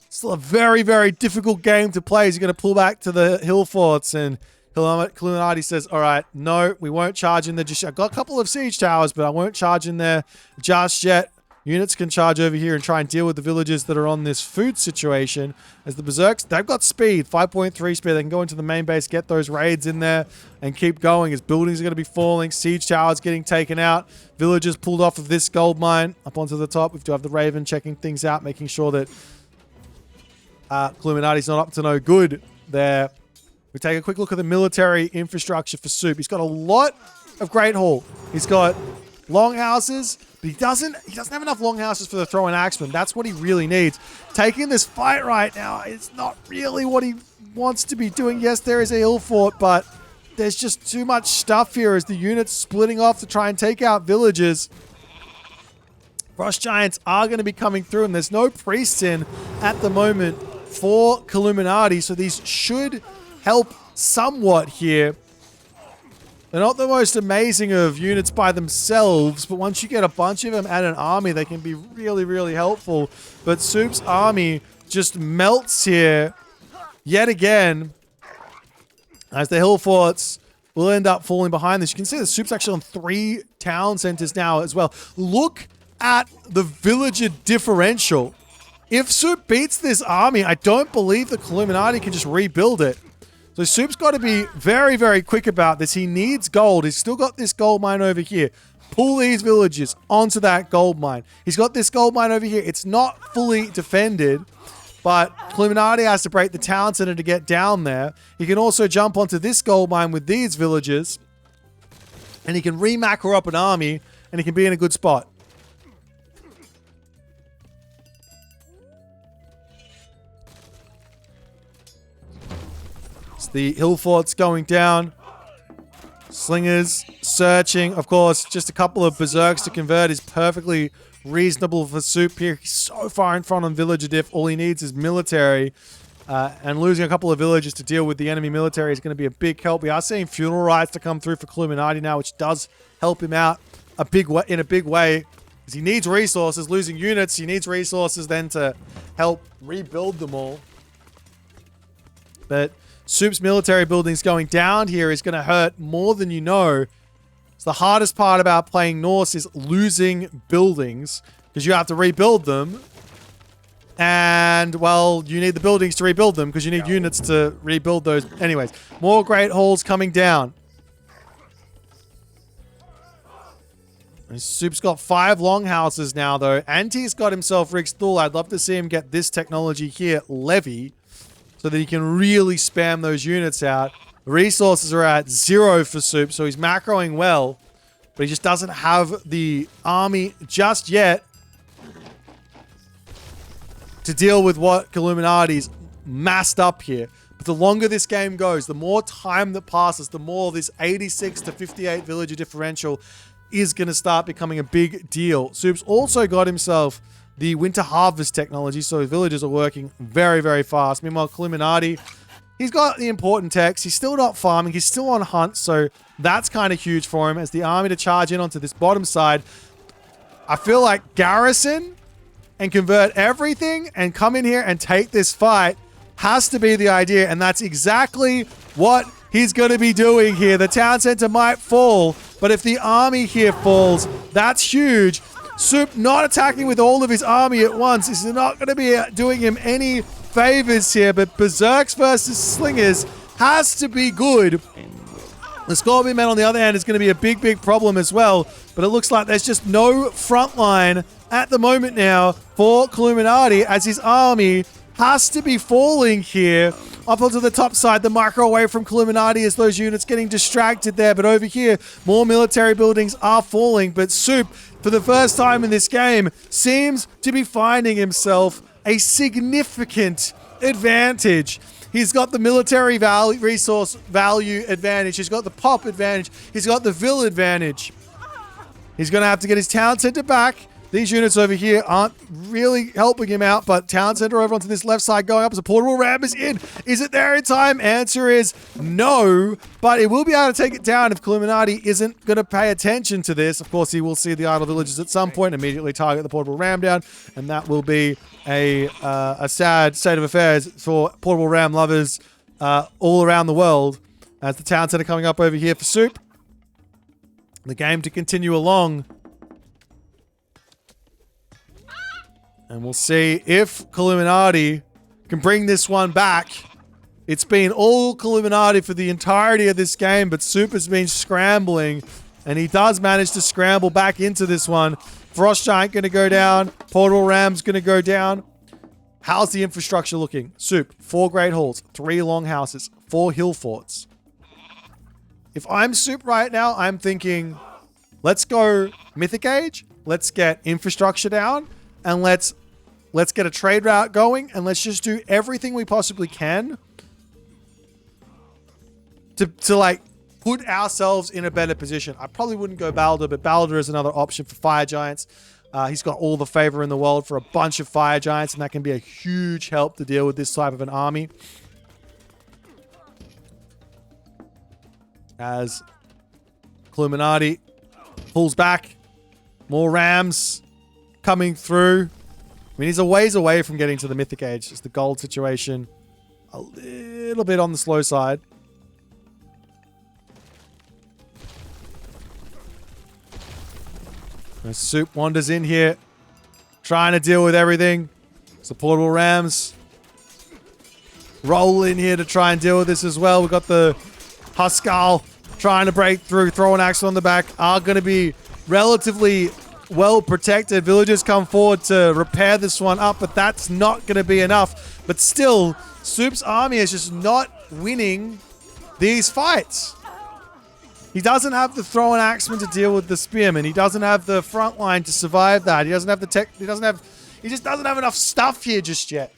Still a very difficult game to play. He's going to pull back to the hill forts, and Kiluminati says, all right, no, we won't charge in there just yet. I've got a couple of siege towers, but I won't charge in there just yet. Units can charge over here and try and deal with the villagers that are on this food situation. As the berserks, they've got speed, 5.3 speed. They can go into the main base, get those raids in there, and keep going as buildings are going to be falling. Siege towers getting taken out. Villagers pulled off of this gold mine up onto the top. We do have the Raven checking things out, making sure that Kiluminati's not up to no good there. We take a quick look at the military infrastructure for Soup. He's got a lot of Great Hall. He's got longhouses, but he doesn't have enough longhouses for the throwing axemen. That's what he really needs. Taking this fight right now is not really what he wants to be doing. Yes, there is a hill fort, but there's just too much stuff here as the units splitting off to try and take out villages. Frost Giants are going to be coming through, and there's no priests in at the moment for Kiluminati, so these should help somewhat here. They're not the most amazing of units by themselves, but once you get a bunch of them at an army, they can be really helpful. But Soup's army just melts here yet again as the hill forts will end up falling behind this. You can see the Soup's actually on 3 town centers now as well. Look at the villager differential. If Soup beats this army, I don't believe the Kiluminati can just rebuild it. So Soup's got to be very quick about this. He needs gold. He's still got this gold mine over here. Pull these villagers onto that gold mine. He's got this gold mine over here. It's not fully defended, but Kiluminati has to break the town center to get down there. He can also jump onto this gold mine with these villagers, and he can re-macro up an army, and he can be in a good spot. The hill fort's going down. Slingers searching. Of course, just a couple of berserks to convert is perfectly reasonable for Soup here. He's so far in front on villager diff. All he needs is military. And losing a couple of villagers to deal with the enemy military is going to be a big help. We are seeing funeral rites to come through for Kiluminati now, which does help him out in a big way. Because he needs resources. Losing units, he needs resources then to help rebuild them all. But Soup's military buildings going down here is going to hurt more than you know. So the hardest part about playing Norse is losing buildings, because you have to rebuild them. And, well, you need the buildings to rebuild them because you need units to rebuild those. Anyways, more Great Halls coming down. And Soup's got 5 longhouses now, though. Anti's got himself Rigsthul. I'd love to see him get this technology here, Levy, so that he can really spam those units out. Resources are at 0 for Soup, so he's macroing well, but he just doesn't have the army just yet to deal with what Kiluminati's massed up here. But the longer this game goes, the more time that passes, the more this 86 to 58 villager differential is going to start becoming a big deal. Soup's also got himself the winter harvest technology, so his villagers are working very, very fast. Meanwhile, Kiluminati, he's got the important techs. He's still not farming. He's still on hunt, so that's kind of huge for him as the army to charge in onto this bottom side. I feel like garrison and convert everything and come in here and take this fight has to be the idea, and that's exactly what he's going to be doing here. The town center might fall, but if the army here falls, that's huge. Soup not attacking with all of his army at once is not going to be doing him any favors here, but Berserks versus Slingers has to be good. The Scorpion Man, on the other hand, is going to be a big, big problem as well, but it looks like there's just no front line at the moment now for Kiluminati as his army has to be falling here. Up onto the top side, the micro away from Kiluminati as those units getting distracted there. But over here, more military buildings are falling. But Soup, for the first time in this game, seems to be finding himself a significant advantage. He's got the military resource value advantage. He's got the pop advantage. He's got the vill advantage. He's going to have to get his town center back. These units over here aren't really helping him out, but town center over onto this left side going up as a portable ram is in. Is it there in time? Answer is no, but it will be able to take it down if Kiluminati isn't going to pay attention to this. Of course, he will see the idle villagers at some point, immediately target the portable ram down, and that will be a sad state of affairs for portable ram lovers all around the world. As the town center coming up over here for Soup. The game to continue along. And we'll see if Kiluminati can bring this one back. It's been all Kiluminati for the entirety of this game, but Soup has been scrambling, and he does manage to scramble back into this one. Frost Giant going to go down. Portal Ram's going to go down. How's the infrastructure looking? Soup, 4 Great Halls, 3 Longhouses, 4 Hill Forts. If I'm Soup right now, I'm thinking, let's go Mythic Age, let's get infrastructure down, and let's get a trade route going, and let's just do everything we possibly can to like put ourselves in a better position. I probably wouldn't go Baldur, but Baldur is another option for Fire Giants. He's got all the favor in the world for a bunch of Fire Giants, and that can be a huge help to deal with this type of an army. As Kiluminati pulls back, more Rams coming through. I mean, he's a ways away from getting to the Mythic Age. It's the gold situation. A little bit on the slow side. Soup wanders in here, trying to deal with everything. Supportable Rams roll in here to try and deal with this as well. We've got the HUSKSUPPE trying to break through, throw an axe on the back. Are going to be relatively well protected. Villagers come forward to repair this one up, but that's not going to be enough. But still, Soup's army is just not winning these fights. He doesn't have the throw an axeman to deal with the spearmen. He doesn't have the front line to survive that. He doesn't have the tech. He just doesn't have enough stuff here just yet.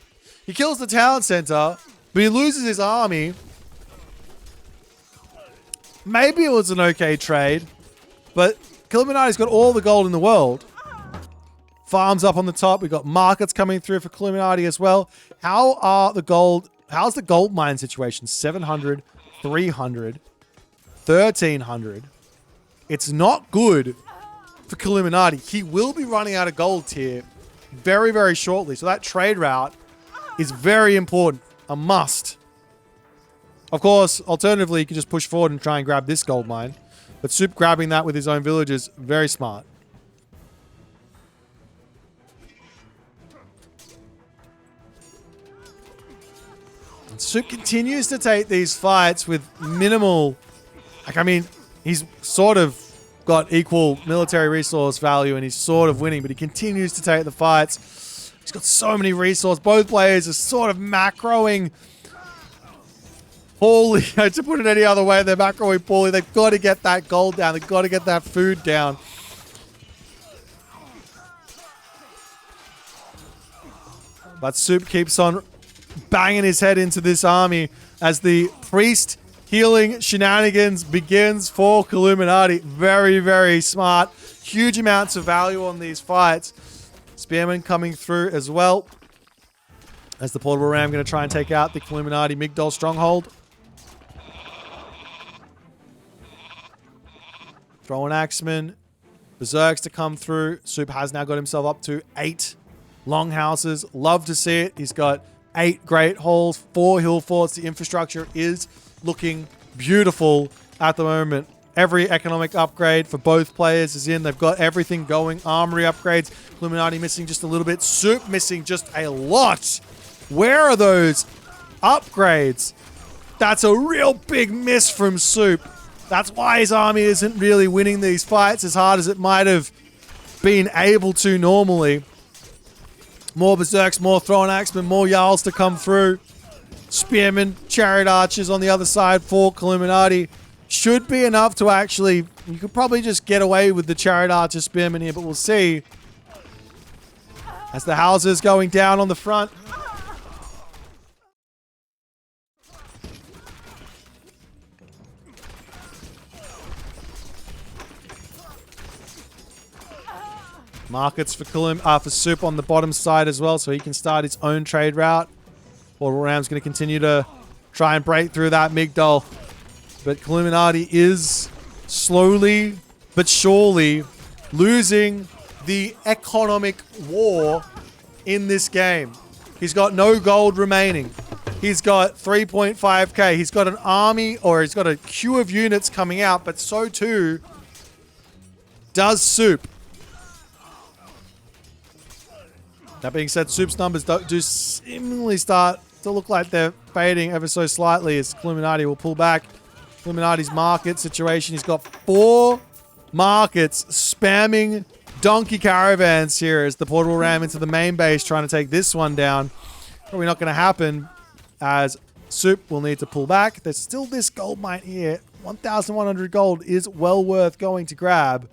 He kills the town center, but he loses his army. Maybe it was an okay trade, but Kiluminati's got all the gold in the world. Farms up on the top. We've got markets coming through for Kiluminati as well. How's the gold mine situation? 700, 300, 1,300. It's not good for Kiluminati. He will be running out of gold here very, very shortly. So that trade route is very important. A must. Of course, alternatively, you can just push forward and try and grab this gold mine. But Soup grabbing that with his own villagers, very smart. Soup continues to take these fights with minimal... Like, I mean, he's sort of got equal military resource value and he's sort of winning, but he continues to take the fights. He's got so many resources. Both players are sort of macroing poorly. To put it any other way, they're macroing poorly. They've got to get that gold down. They've got to get that food down. But Soup keeps on banging his head into this army as the priest healing shenanigans begins for Kiluminati. Very, very smart. Huge amounts of value on these fights. Spearman coming through as well. As the portable ram going to try and take out the Kiluminati Midgard stronghold. Throwing Axeman. Berserks to come through. Soup has now got himself up to 8 longhouses. Love to see it. He's got 8 great halls, 4 hill forts. The infrastructure is looking beautiful at the moment. Every economic upgrade for both players is in. They've got everything going. Armory upgrades. Illuminati missing just a little bit. Soup missing just a lot. Where are those upgrades? That's a real big miss from Soup. That's why his army isn't really winning these fights as hard as it might have been able to normally. More Berserks, more Throwing Axemen, more Jarls to come through. Spearmen, Chariot Archers on the other side for Kiluminati. Should be enough to actually... You could probably just get away with the Chariot Archer Spearmen here, but we'll see. As the houses going down on the front. Markets for Soup on the bottom side as well, so he can start his own trade route. Portal Ram's going to continue to try and break through that Midgard. But Kiluminati is slowly but surely losing the economic war in this game. He's got no gold remaining. He's got 3.5k. He's got an army, or he's got a queue of units coming out, but so too does Soup. That being said, Soup's numbers do seemingly start to look like they're fading ever so slightly as Kiluminati will pull back. Kiluminati's market situation. He's got 4 markets spamming donkey caravans here as the portal ram into the main base trying to take this one down. Probably not going to happen as Soup will need to pull back. There's still this gold mine here. 1,100 gold is well worth going to grab.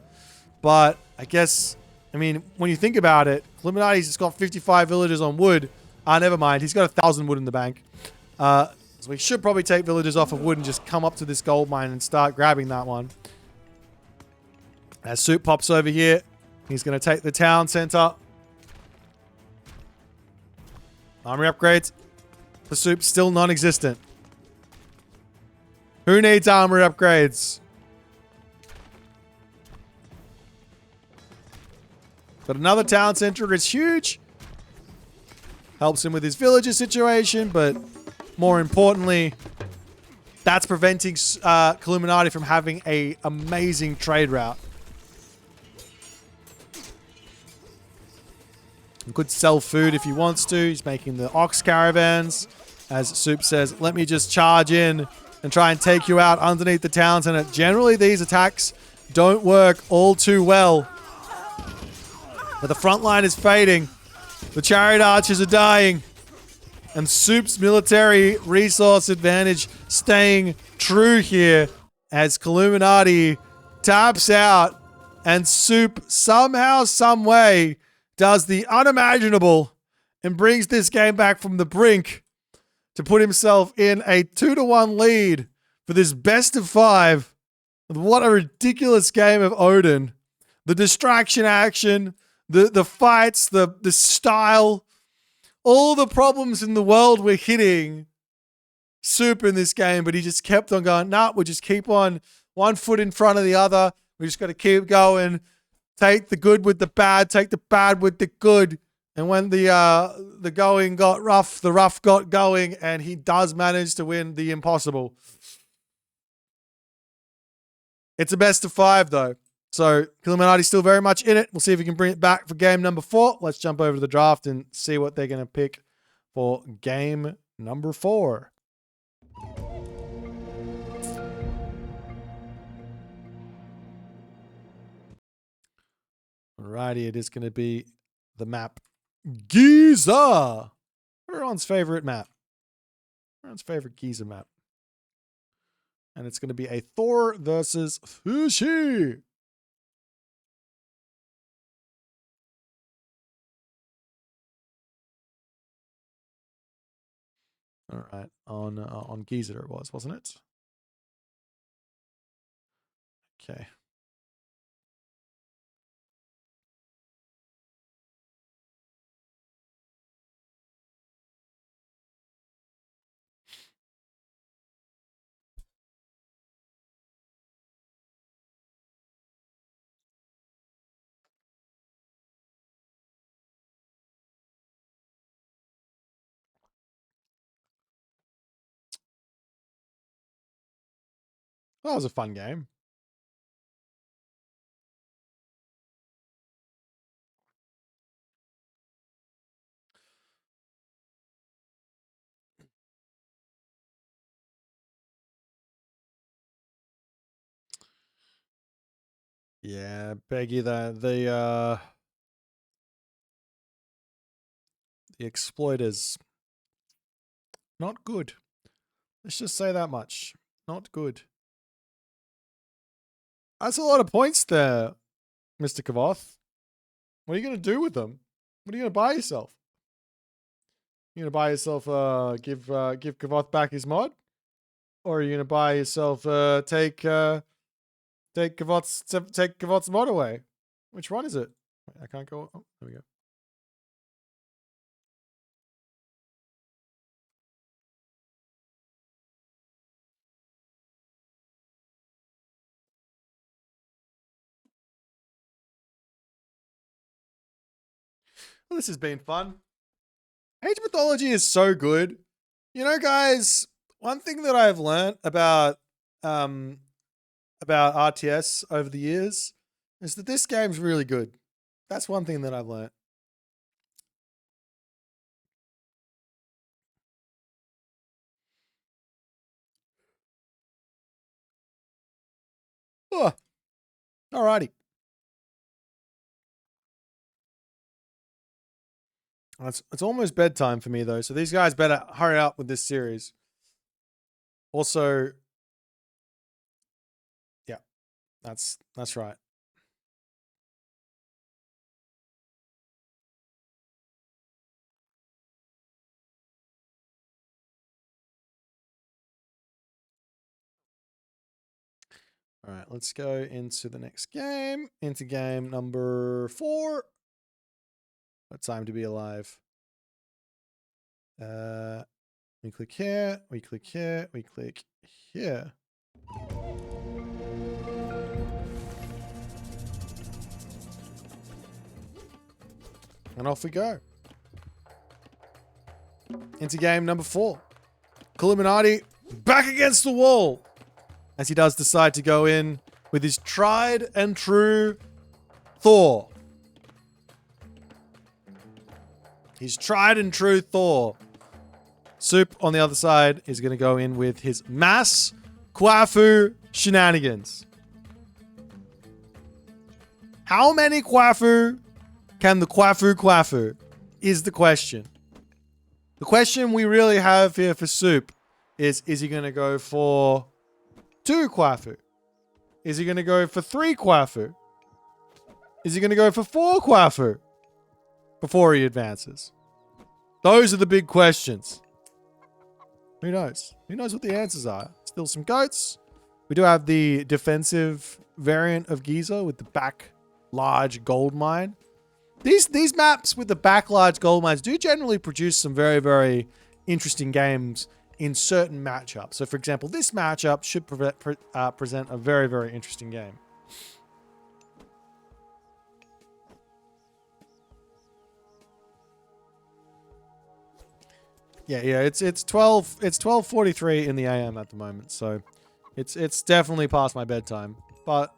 But I guess... I mean, when you think about it, Illuminati's just got 55 villagers on wood. Never mind. He's got 1,000 wood in the bank. So we should probably take villagers off of wood and just come up to this gold mine and start grabbing that one. As Soup pops over here, he's going to take the town center. Armory upgrades for Soup still non-existent. Who needs armory upgrades? But another town center is huge. Helps him with his villager situation, but more importantly, that's preventing Kiluminati from having an amazing trade route. He could sell food if he wants to. He's making the ox caravans. As Soup says, let me just charge in and try and take you out underneath the town center. Generally, these attacks don't work all too well. But the front line is fading. The Chariot Archers are dying. And Soup's military resource advantage staying true here as Kiluminati taps out. And Soup somehow, some way, does the unimaginable and brings this game back from the brink to put himself in a 2-1 lead for this best of 5. What a ridiculous game of Odin. The distraction action... The fights, the style, all the problems in the world were hitting Soup in this game, but he just kept on going, nah, we'll just keep on one foot in front of the other. We just got to keep going, take the good with the bad, take the bad with the good. And when the going got rough, the rough got going, and he does manage to win the impossible. It's a best of 5, though. So, Kiluminati's still very much in it. We'll see if we can bring it back for game number 4. Let's jump over to the draft and see what they're going to pick for game Number 4. Alrighty, it is going to be the map Giza. Everyone's favorite map. Everyone's favorite Giza map. And it's going to be a Thor versus Fushi. All right, on Giza it was, wasn't it? Okay. That was a fun game. Yeah, Peggy, the exploiters, not good. Let's just say that much. Not good. That's a lot of points there, Mr. Kavoth. What are you going to do with them? What are you going to buy yourself? You going to buy yourself give Kavoth back his mod? Or are you going to buy yourself take Kavoth's mod away? Which one is it? Wait, I can't go. Oh, there we go. Well, this has been fun. Age of Mythology is so good. You know, guys, one thing that I've learned about RTS over the years is that this game's really good. That's one thing that I've learned. Oh, alrighty. It's almost bedtime for me though, so these guys better hurry up with this series. Also, yeah, that's right. All right, let's go into the next game, into game number 4. What time to be alive? We click here, we click here, we click here. And off we go. Into game number 4. Kiluminati back against the wall. As he does decide to go in with his tried and true Thor. His tried and true Thor. Soup on the other side is going to go in with his mass Kwafu shenanigans. How many Kwafu can the Kwafu is the question. The question we really have here for Soup is he going to go for 2 Kwafu? Is he going to go for 3 Kwafu? Is he going to go for 4 Kwafu before he advances? Those are the big questions. Who knows? Who knows what the answers are? Still some goats. We do have the defensive variant of Giza with the back large gold mine. These maps with the back large gold mines do generally produce some very, very interesting games in certain matchups. So, for example, this matchup should present a very, very interesting game. Yeah, it's 12:43 in the AM at the moment, so it's definitely past my bedtime. But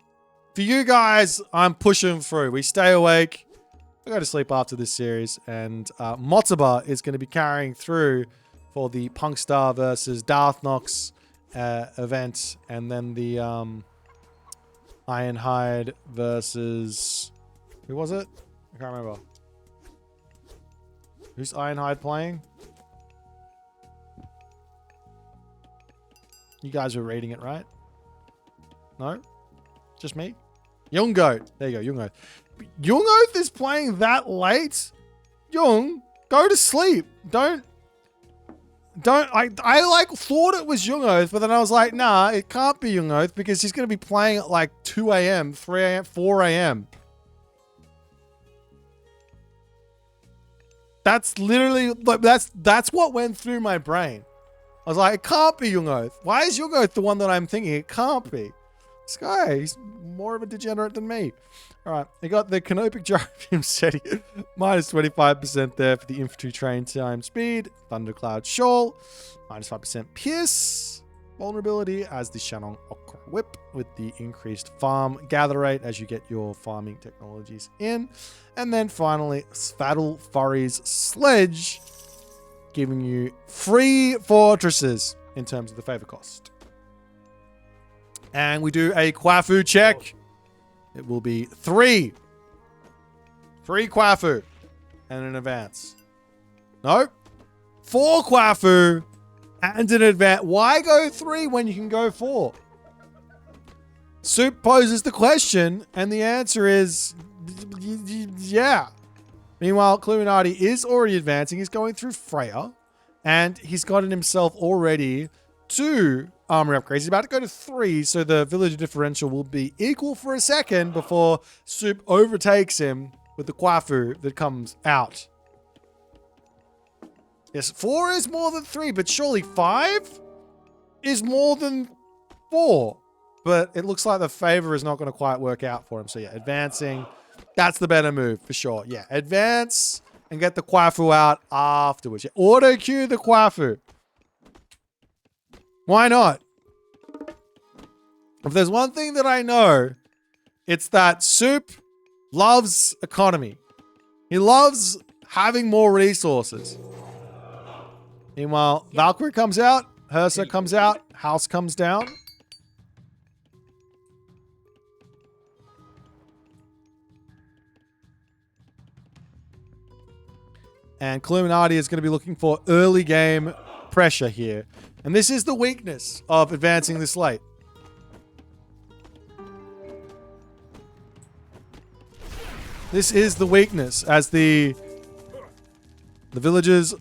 for you guys, I'm pushing through. We stay awake. I go to sleep after this series, and Motsuba is going to be carrying through for the Punkstar versus Darthnox event, and then the Ironhide versus, who was it? I can't remember. Who's Ironhide playing? You guys were reading it, right? No? Just me? Young Goat. There you go, Young Oath. Young Oath is playing that late? Young, go to sleep. I like thought it was Young Oath, but then I was like, nah, it can't be Young Oath because he's going to be playing at like 2 a.m., 3 a.m., 4 a.m. That's literally, that's what went through my brain. I was like, it can't be Young Oath. Why is Young Oath the one that I'm thinking? It can't be. This guy, he's more of a degenerate than me. All right, I got the Canopic Gyrobeam setting. Minus 25% there for the infantry train time speed. Thundercloud Shawl. Minus 5% pierce vulnerability as the Shannon Okra Whip with the increased farm gather rate as you get your farming technologies in. And then finally, Svaddle Furry's Sledge, giving you free fortresses in terms of the favor cost. And we do a Quafu check. It will be 3. 3 Quafu and an advance. No. 4 Quafu and an advance. Why go 3 when you can go 4? Soup poses the question, and the answer is yeah. Meanwhile, Kiluminati is already advancing. He's going through Freya, and he's gotten himself already 2 armor upgrades. He's about to go to 3, so the villager differential will be equal for a second before Soup overtakes him with the Quafu that comes out. Yes, 4 is more than 3, but surely 5 is more than 4. But it looks like the favor is not going to quite work out for him. So yeah, advancing, that's the better move for sure. Yeah, advance and get the Quafu out afterwards. Yeah, auto queue the Quafu. Why not? If there's one thing that I know, it's that Soup loves economy. He loves having more resources. Meanwhile, Valkyrie comes out, Hursa comes out, House comes down. And Kiluminati is going to be looking for early game pressure here. And this is the weakness of advancing this late. This is the weakness. As the villagers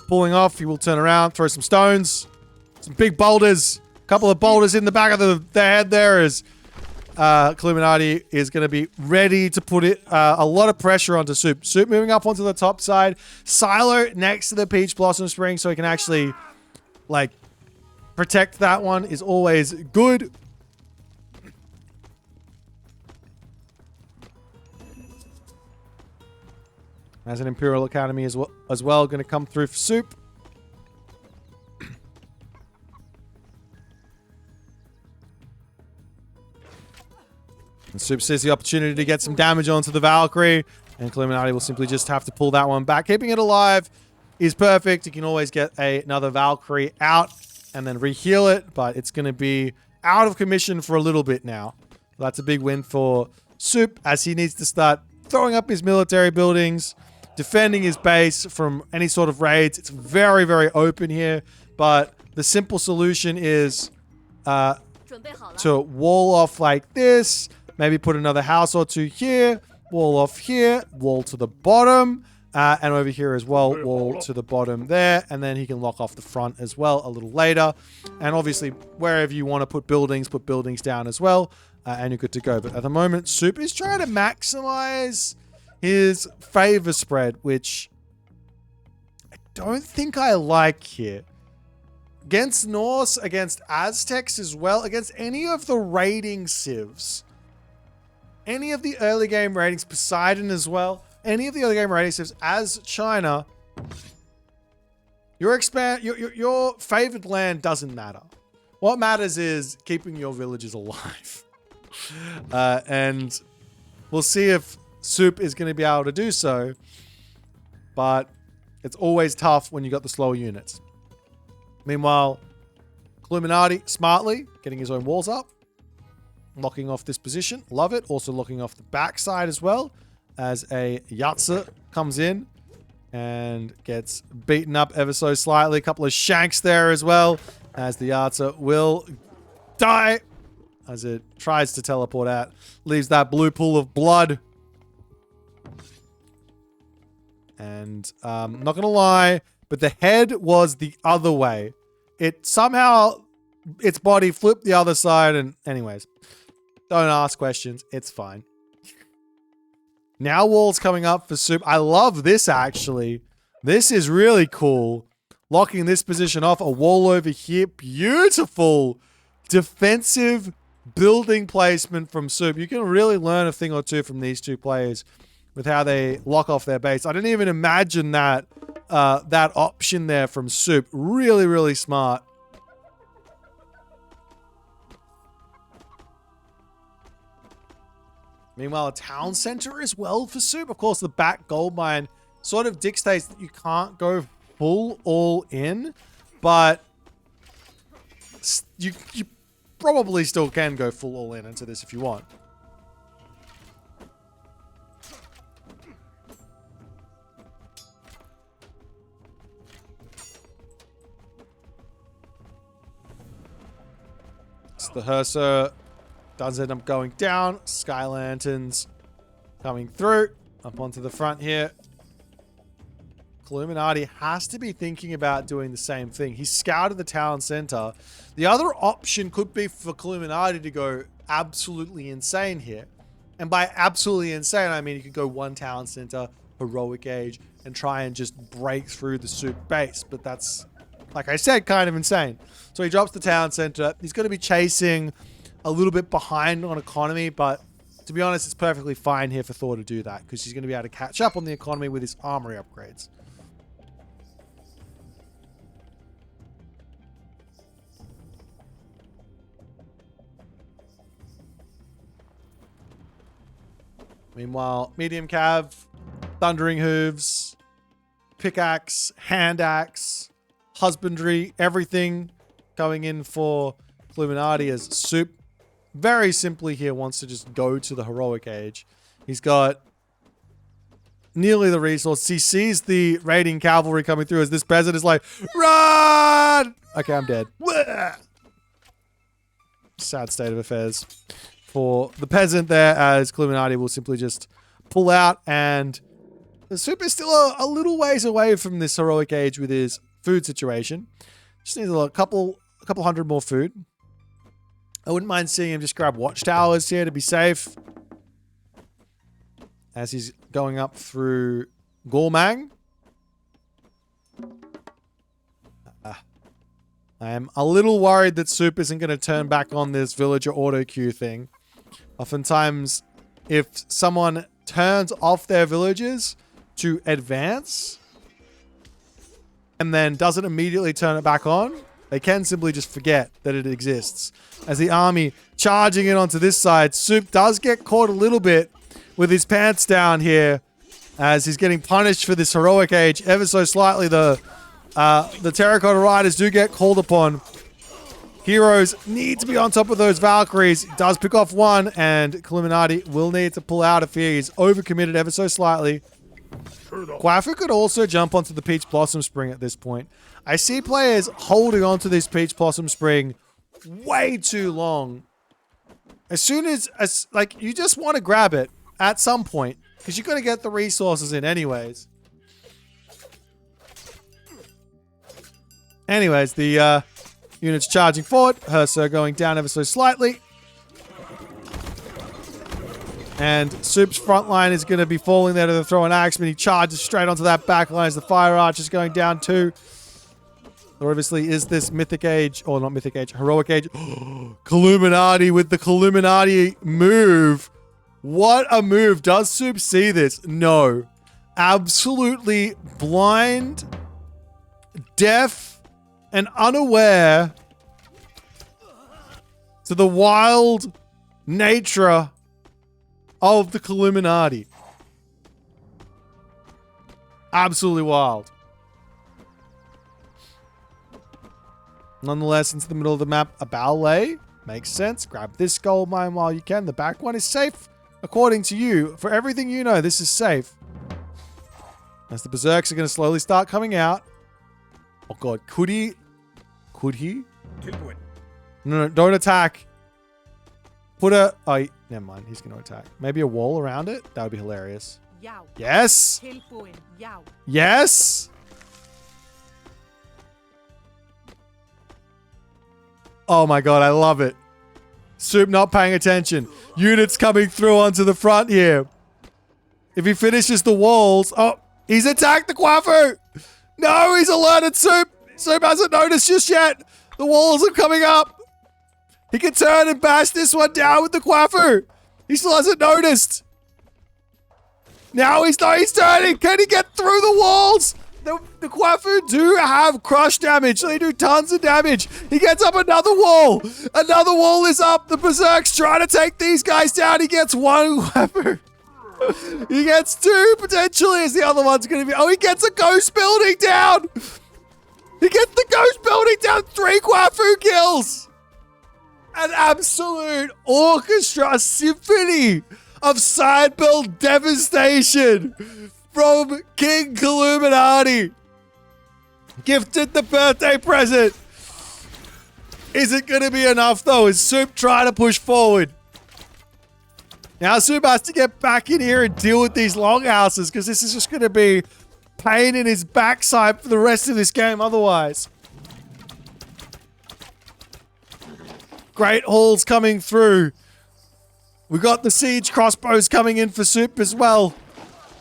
pulling off, he will turn around, throw some stones, some big boulders, a couple of boulders in the back of the head there as Kiluminati is going to be ready to put a lot of pressure onto Soup. Soup moving up onto the top side. Silo next to the Peach Blossom Spring so he can actually, like, protect that one is always good. As an Imperial Academy as well going to come through for Soup. And Soup sees the opportunity to get some damage onto the Valkyrie. And Kiluminati will simply just have to pull that one back. Keeping it alive is perfect. You can always get another Valkyrie out and then re-heal it. But it's going to be out of commission for a little bit now. That's a big win for Soup as he needs to start throwing up his military buildings, defending his base from any sort of raids. It's very, very open here. But the simple solution is to wall off like this. Maybe put another house or 2 here. Wall off here. Wall to the bottom. And over here as well. Wall to the bottom there. And then he can lock off the front as well a little later. And obviously, wherever you want to put buildings down as well. And you're good to go. But at the moment, Soup is trying to maximize his favor spread, which I don't think I like here. Against Norse, against Aztecs as well, against any of the raiding civs. Any of the early game ratings, Poseidon as well, any of the early game rating civs as China, your favored land doesn't matter. What matters is keeping your villages alive. And we'll see if Soup is going to be able to do so, but it's always tough when you got the slower units. Meanwhile, Kiluminati smartly getting his own walls up. Locking off this position. Love it. Also locking off the backside as well. As a Yatsa comes in and gets beaten up ever so slightly. A couple of shanks there as well. As the Yatsa will die. As it tries to teleport out. Leaves that blue pool of blood. And I'm not going to lie, but the head was the other way. It somehow, its body flipped the other side. And anyways, don't ask questions. It's fine. Now walls coming up for Soup. I love this, actually. This is really cool. Locking this position off. A wall over here. Beautiful defensive building placement from Soup. You can really learn a thing or two from these two players with how they lock off their base. I didn't even imagine that that option there from Soup. Really, really smart. Meanwhile, a town center as well for Soup. Of course, the back gold mine sort of dictates that you can't go full all in, but you probably still can go full all in into this if you want. So the Hursa does end up going down. Sky Lanterns coming through. Up onto the front here. Kiluminati has to be thinking about doing the same thing. He scouted the town center. The other option could be for Kiluminati to go absolutely insane here. And by absolutely insane, I mean you could go one town center, heroic age, and try and just break through the Soup base. But that's, like I said, kind of insane. So he drops the town center. He's going to be chasing a little bit behind on economy, but to be honest, it's perfectly fine here for Thor to do that because he's going to be able to catch up on the economy with his armory upgrades. Meanwhile, medium cav, thundering hooves, pickaxe, hand axe, husbandry, everything going in for Illuminati as Soup very simply here wants to just go to the heroic age. He's got nearly the resource. He sees the raiding cavalry coming through as this peasant is like, run! Okay, I'm dead. Sad state of affairs for the peasant there, as Kiluminati will simply just pull out, and the Soup is still a little ways away from this heroic age with his food situation. Just needs a couple hundred more food. I wouldn't mind seeing him just grab watchtowers here to be safe. As he's going up through Gormang. I am a little worried that Soup isn't going to turn back on this villager auto queue thing. Oftentimes, if someone turns off their villagers to advance and then doesn't immediately turn it back on, they can simply just forget that it exists. As the army charging in onto this side, Soup does get caught a little bit with his pants down here as he's getting punished for this heroic age ever so slightly. The Terracotta Riders do get called upon. Heroes need to be on top of those Valkyries. He does pick off one, and Kiluminati will need to pull out of here. He's overcommitted ever so slightly. Quafu could also jump onto the Peach Blossom Spring at this point. I see players holding onto this Peach Blossom Spring way too long. As soon as like, you just want to grab it at some point, because you're going to get the resources in anyways. Anyways, the unit's charging forward. Hursa going down ever so slightly. And Soup's front line is going to be falling there to the throw an axe, but he charges straight onto that back line as the fire arch is going down too. There obviously is this mythic age, or not mythic age, heroic age. Kiluminati with the Kiluminati move. What a move. Does Soup see this? No. Absolutely blind, deaf, and unaware to the wild nature of the Kiluminati. Absolutely wild. Nonetheless, into the middle of the map, a ballet. Makes sense. Grab this gold mine while you can. The back one is safe, according to you. For everything you know, this is safe. As the berserks are going to slowly start coming out. Oh god, could he? Could he? No, don't attack. Put a... Oh, never mind. He's going to attack. Maybe a wall around it? That would be hilarious. Yes! Yes! Oh my god, I love it. Soup not paying attention. Units coming through onto the front here. If he finishes the walls... Oh, he's attacked the Quafu! No, he's alerted Soup! Soup hasn't noticed just yet! The walls are coming up! He can turn and bash this one down with the Quafu! He still hasn't noticed! Now he's turning! Can he get through the walls? The Quafu do have crush damage. They do tons of damage. He gets up another wall. Another wall is up. The Berserk's trying to take these guys down. He gets one Quafu. He gets two, potentially, as the other one's going to be... Oh, he gets a ghost building down. He gets the ghost building down. 3 Quafu kills. An absolute orchestra, a symphony of side build devastation from King Kiluminati. Gifted the birthday present. Is it going to be enough, though? Is Soup trying to push forward? Now Soup has to get back in here and deal with these longhouses, because this is just going to be pain in his backside for the rest of this game otherwise. Great hauls coming through. We got the siege crossbows coming in for Soup as well.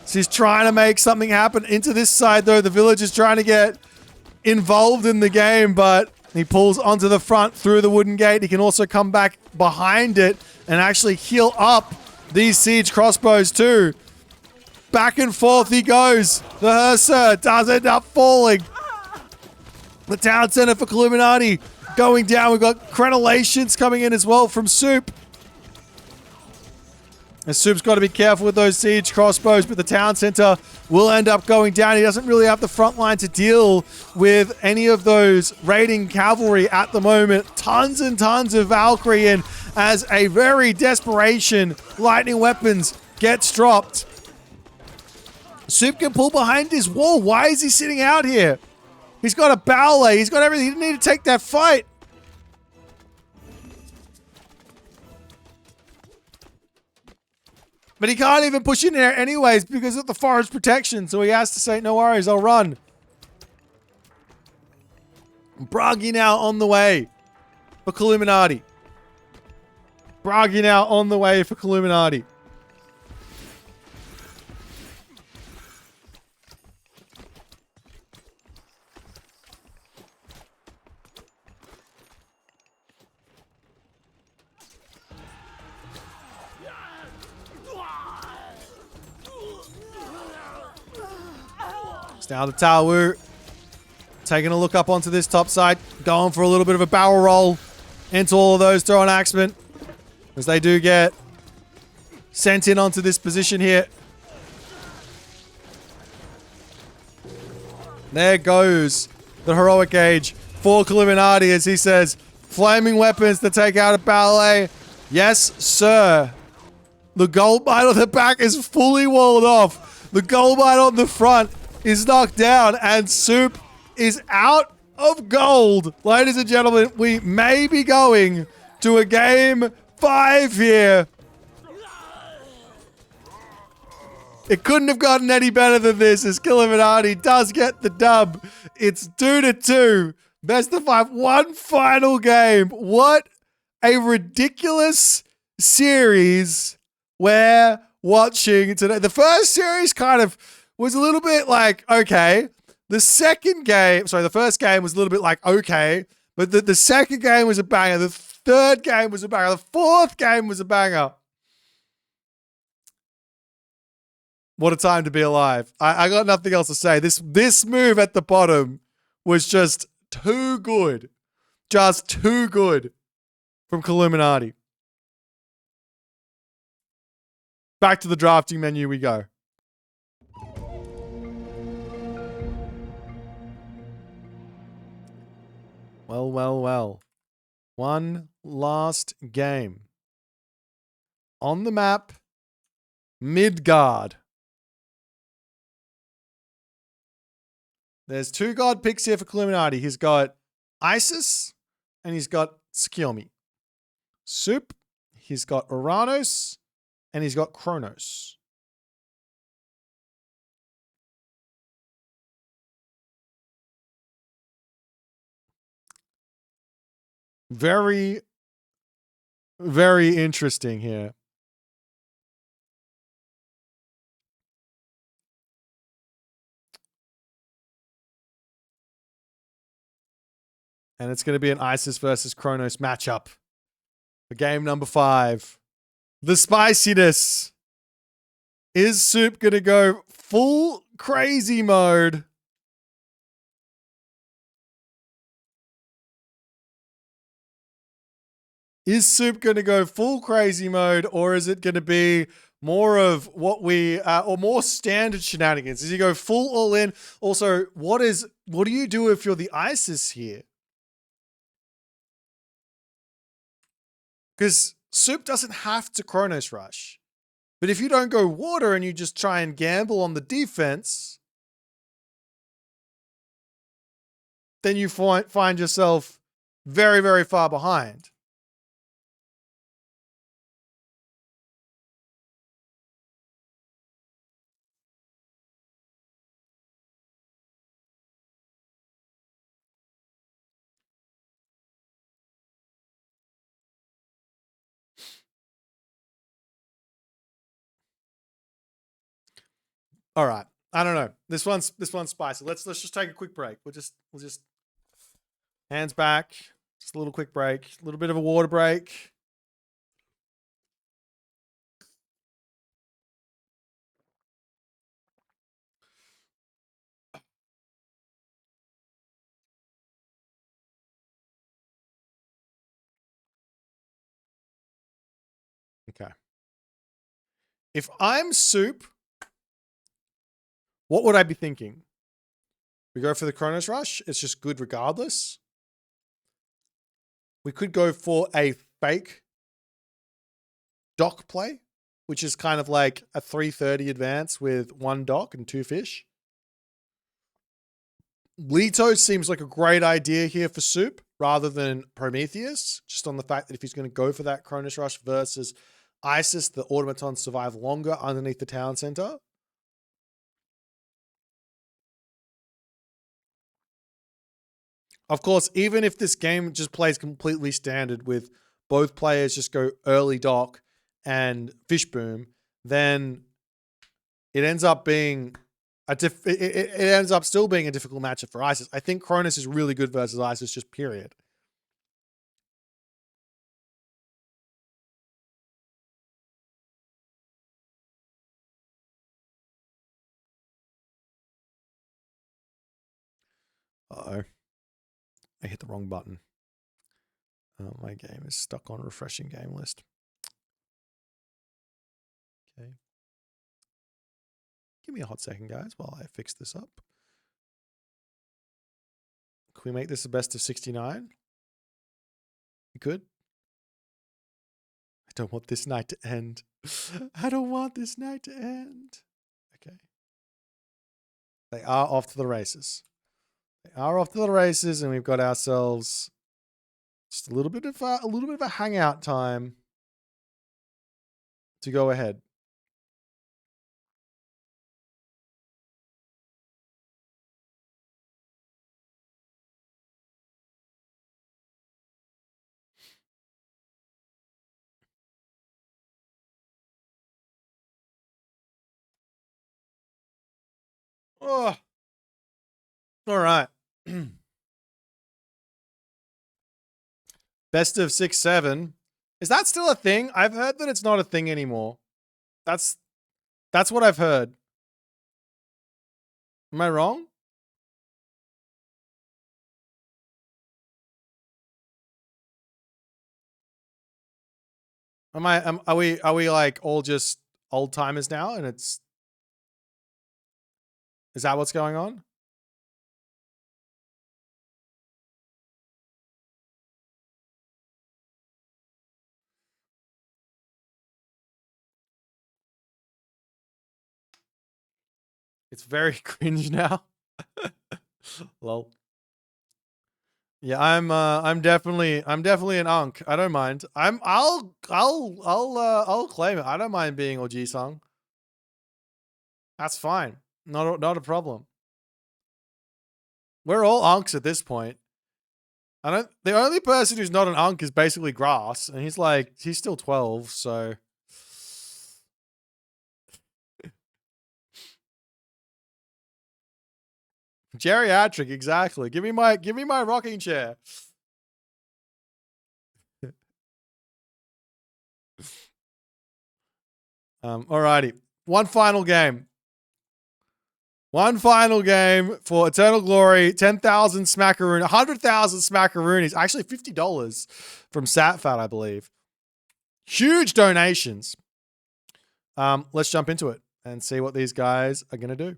So he's trying to make something happen. Into this side, though, the village is trying to get involved in the game, but he pulls onto the front through the wooden gate. He can also come back behind it and actually heal up these siege crossbows too. Back and forth he goes. The Hearser does end up falling. The town center for Kiluminati going down. We've got crenellations coming in as well from Soup. And Soup's got to be careful with those siege crossbows, but the town center will end up going down. He doesn't really have the front line to deal with any of those raiding cavalry at the moment. Tons and tons of Valkyrie in as a very desperation lightning weapons gets dropped. Soup can pull behind his wall. Why is he sitting out here? He's got a ballet. He's got everything. He didn't need to take that fight. But he can't even push in there anyways because of the forest protection. So he has to say, no worries, I'll run. Bragi now on the way for Kiluminati. Bragi now on the way for Kiluminati. Now the Tawu taking a look up onto this top side, going for a little bit of a barrel roll into all of those, throwing axemen as they do get sent in onto this position here. There goes the heroic age for Kiluminati as he says, flaming weapons to take out a ballet. Yes, sir. The gold mine on the back is fully walled off. The gold mine on the front is knocked down and Soup is out of gold. Ladies and gentlemen, we may be going to a game 5 here. It couldn't have gotten any better than this as Kiluminati does get the dub. It's 2-2. Best of 5. One final game. What a ridiculous series we're watching today. The first series kind of was a little bit like, okay. The first game was a little bit like, okay. But the second game was a banger. The third game was a banger. The fourth game was a banger. What a time to be alive. I got nothing else to say. This move at the bottom was just too good. Just too good from Kiluminati. Back to the drafting menu we go. Well, well, well. One last game. On the map, Midgard. There's 2 god picks here for Kiluminati. He's got Isis and he's got Tsukiyomi. Soup, he's got Uranus and he's got Kronos. Very, very interesting here. And it's going to be an Isis versus Kronos matchup for game number 5. The spiciness. Is Soup going to go full crazy mode? Is Soup going to go full crazy mode, or is it going to be more of what we, or more standard shenanigans? Does he go full all in? Also, what do you do if you're the Isis here? Because Soup doesn't have to Chronos Rush. But if you don't go water and you just try and gamble on the defense, then you find yourself very, very far behind. All right. I don't know. This one's spicy. Let's just take a quick break. We'll just hands back. Just a little quick break. A little bit of a water break. Okay. If I'm Soup, what would I be thinking? We go for the Chronos Rush. It's just good regardless. We could go for a fake dock play, which is kind of like a 330 advance with 1 dock and 2 fish. Leto seems like a great idea here for Soup rather than Prometheus, just on the fact that if he's going to go for that Chronos Rush versus Isis, the automatons survive longer underneath the town center. Of course, even if this game just plays completely standard with both players just go early dock and fish boom, then it ends up being it ends up still being a difficult matchup for Isis. I think Cronus is really good versus Isis, just period. Uh-oh. I hit the wrong button. Oh, my game is stuck on refreshing game list. Okay. Give me a hot second, guys, while I fix this up. Can we make this a best of 69? We could. I don't want this night to end. I don't want this night to end. Okay. They are off to the races. They are off to the races, and we've got ourselves just a little bit of a hangout time to go ahead. Oh, all right. Best of 6-7. Is that still a thing? I've heard that it's not a thing anymore. That's what I've heard. Am I wrong? Are we like all just old timers now and is that what's going on? It's very cringe now. Lol. Yeah, I'm definitely an unk. I don't mind. I'll claim it. I don't mind being OG song. That's fine. Not a problem. We're all unks at this point. The only person who's not an unk is basically Grass, and he's still 12, so geriatric, exactly. Give me my rocking chair. Alrighty. One final game. One final game for Eternal Glory. 10,000 smackaroon, 100,000 smackaroonies. Actually, $50 from SatFat, I believe. Huge donations. Let's jump into it and see what these guys are gonna do.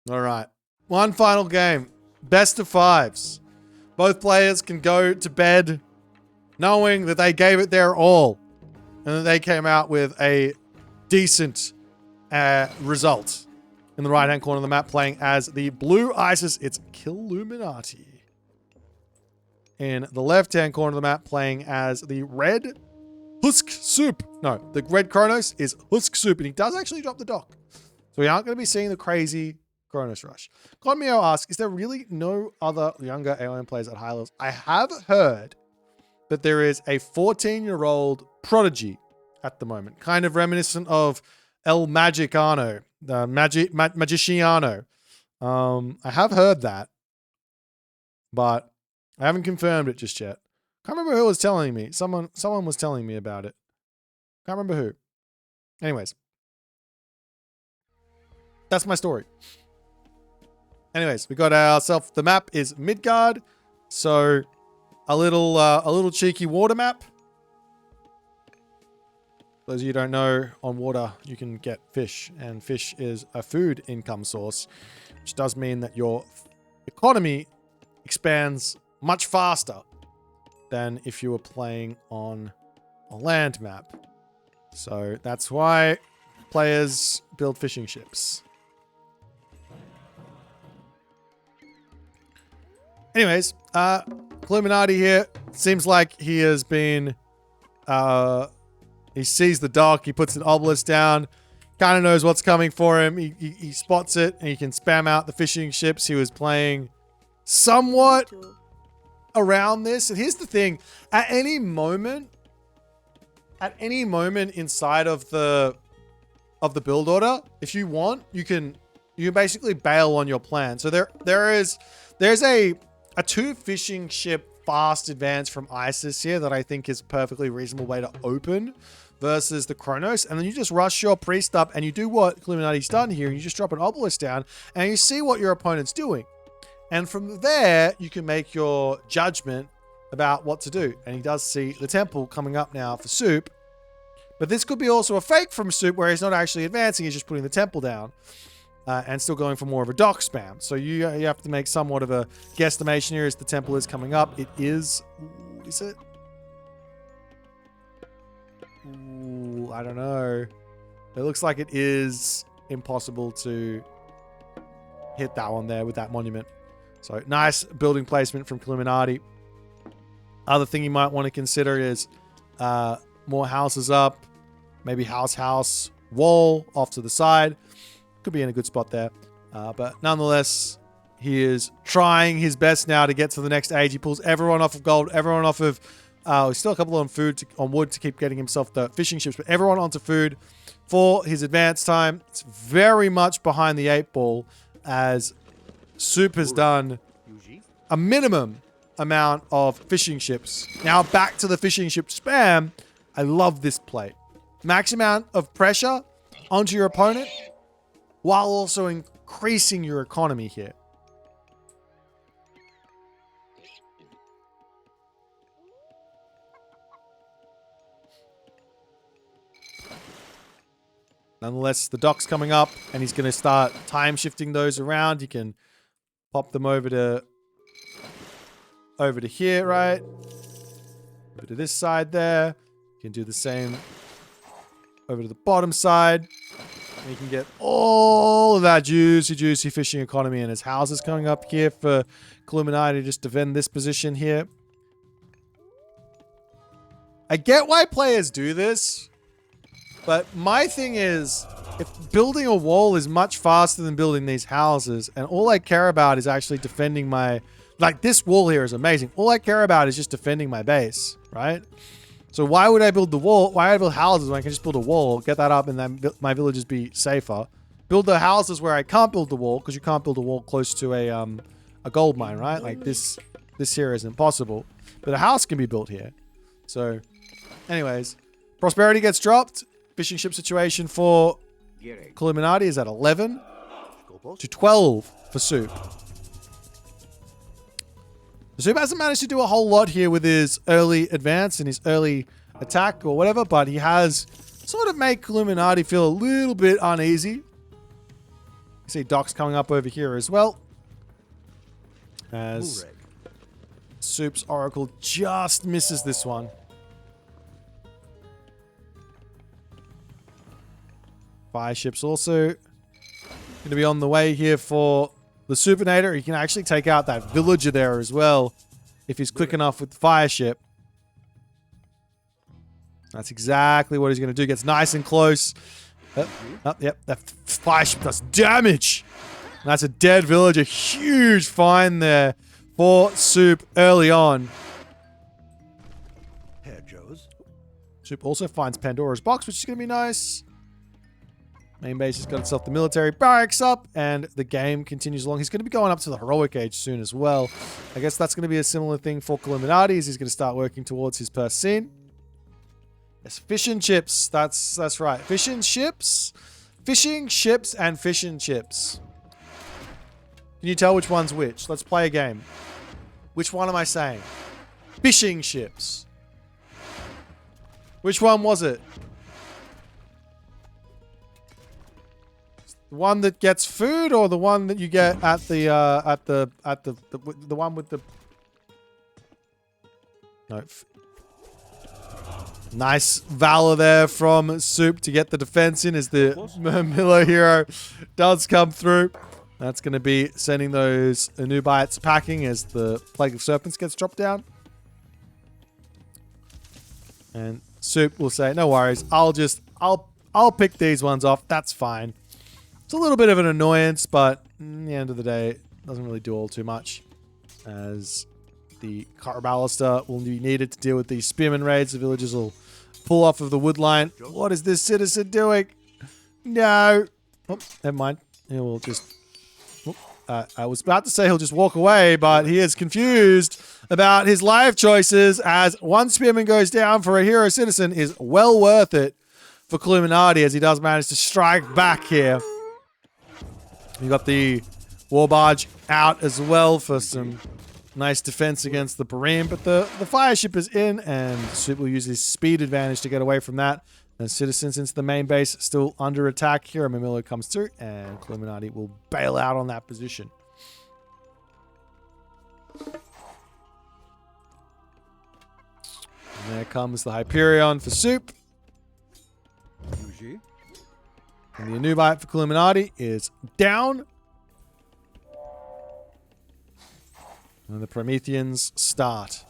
All right. One final game. Best of fives. Both players can go to bed knowing that they gave it their all and that they came out with a decent result. In the right-hand corner of the map, playing as the blue ISIS, it's Kiluminati. In the left-hand corner of the map, playing as the red HUSKSUPPE. No, the red Kronos is HUSKSUPPE, and he does actually drop the dock. So we aren't going to be seeing the crazy Kronos rush. Conmio asks, is there really no other younger alien players at high levels? I have heard that there is a 14-year-old prodigy at the moment, kind of reminiscent of El Magicano, the Magiciano. I have heard that, but I haven't confirmed it just yet. Can't remember who was telling me. Someone was telling me about it. Can't remember who. Anyways, that's my story. Anyways, we got ourselves, the map is Midgard. So a little cheeky water map. Those of you who don't know, on water you can get fish, and fish is a food income source, which does mean that your economy expands much faster than if you were playing on a land map. So that's why players build fishing ships. Anyways, Illuminati here. Seems like he has been, he sees the dock, he puts an obelisk down, kind of knows what's coming for him. He spots it, and he can spam out the fishing ships. He was playing somewhat around this. And here's the thing, at any moment inside of the build order, if you want, you can basically bail on your plan. So there's a 2 fishing ship fast advance from ISIS here that I think is a perfectly reasonable way to open versus the Kronos. And then you just rush your priest up and you do what Illuminati's done here. You just drop an obelisk down and you see what your opponent's doing. And from there, you can make your judgment about what to do. And he does see the temple coming up now for Soup. But this could be also a fake from Soup where he's not actually advancing, he's just putting the temple down. And still going for more of a dock spam. So you have to make somewhat of a guesstimation here as the temple is coming up. It is it? Ooh, I don't know. It looks like it is impossible to hit that one there with that monument. So nice building placement from Kiluminati. Other thing you might want to consider is more houses up. Maybe house, wall off to the side. Could be in a good spot there. But nonetheless, he is trying his best now to get to the next age. He pulls everyone off of gold, everyone off of... still a couple on wood to keep getting himself the fishing ships, but everyone onto food for his advance time. It's very much behind the 8 ball as Soup has done a minimum amount of fishing ships. Now back to the fishing ship spam. I love this play. Max amount of pressure onto your opponent, while also increasing your economy here. Nonetheless, the dock's coming up, and he's going to start time shifting those around. You can pop them over to here, right? over to this side there. You can do the same over to the bottom side. And you can get all of that juicy fishing economy. And his houses coming up here for Kiluminati to just defend this position here. I get why players do this. But my thing is, if building a wall is much faster than building these houses, and all I care about is actually defending my... Like, this wall here is amazing. All I care about is just defending my base, right? So why would I build the wall? Why would I build houses when I can just build a wall, get that up, and then my villages be safer? Build the houses where I can't build the wall, because you can't build a wall close to a gold mine, right? Like, this here is impossible. But a house can be built here. So, anyways, prosperity gets dropped. Fishing ship situation for Kiluminati is at 11 to 12 for Soup. Soup hasn't managed to do a whole lot here with his early advance and his early attack or whatever, but he has sort of made Kiluminati feel a little bit uneasy. You see Doc's coming up over here as well. As Soup's Oracle just misses this one. Fire ships also going to be on the way here for the Supinator. He can actually take out that villager there as well if he's quick enough with the fire ship. That's exactly what he's going to do. Gets nice and close. Yep, that fire ship does damage. And that's a dead villager. Huge find there for Soup early on. Soup also finds Pandora's box, which is going to be nice. Main base has got itself the military barracks up, and the game continues along. He's going to be going up to the heroic age soon as well. I guess that's going to be a similar thing for Kiluminati. He's going to start working towards his first scene. Yes, fish and chips. That's right. Fish and chips. Fishing ships and fish and chips. Can you tell which one's which? Let's play a game. Which one am I saying? Fishing ships. Which one was it? The one that gets food, or the one that you get at the one with the... No. Nice valor there from Soup to get the defense in as the Miller hero does come through. That's going to be sending those Anubites packing as the Plague of Serpents gets dropped down. And Soup will say, no worries, I'll pick these ones off. That's fine. It's a little bit of an annoyance, but in the end of the day, it doesn't really do all too much. As the Caraballister will be needed to deal with these spearman raids. The villagers will pull off of the wood line. What is this citizen doing? No. Oh, never mind. He will just... I was about to say he'll just walk away, but he is confused about his life choices, as one spearman goes down for a hero citizen is well worth it for Kiluminati, as he does manage to strike back here. You got the war barge out as well for some nice defense against the Barim, but the fire ship is in, and Soup will use his speed advantage to get away from that. And citizens into the main base still under attack here. Mamilo comes through, and Kiluminati will bail out on that position. And there comes the Hyperion for Soup. And the Anubite for Kiluminati is down. And the Prometheans start.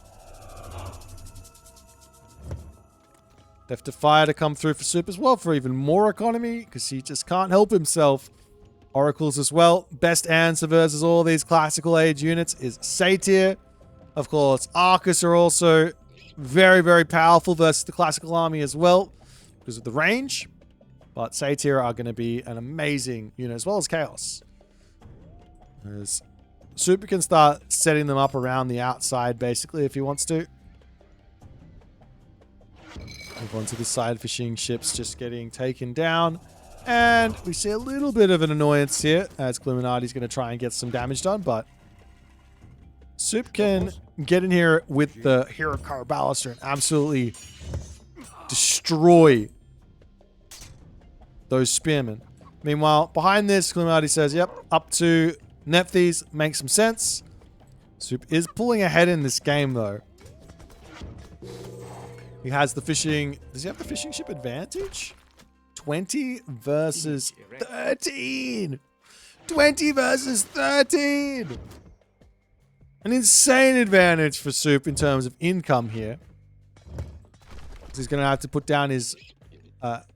Theft of Fire to come through for Soup as well for even more economy, because he just can't help himself. Oracles as well. Best answer versus all these classical age units is Satyr. Of course, Arcus are also very, very powerful versus the classical army as well because of the range. But Satyr are going to be an amazing unit, as well as Chaos. As Soup can start setting them up around the outside, basically, if he wants to. Move on to the side fishing ships just getting taken down. And we see a little bit of an annoyance here as Kiluminati's going to try and get some damage done, but Soup can get in here with the Hero Caraballister and absolutely destroy those spearmen. Meanwhile, behind this, Kiluminati says, yep, up to Nephthys makes some sense. Soup is pulling ahead in this game, though. He has the fishing. Does he have the fishing ship advantage? 20 versus 13. 20 versus 13. An insane advantage for Soup in terms of income here. He's going to have to put down his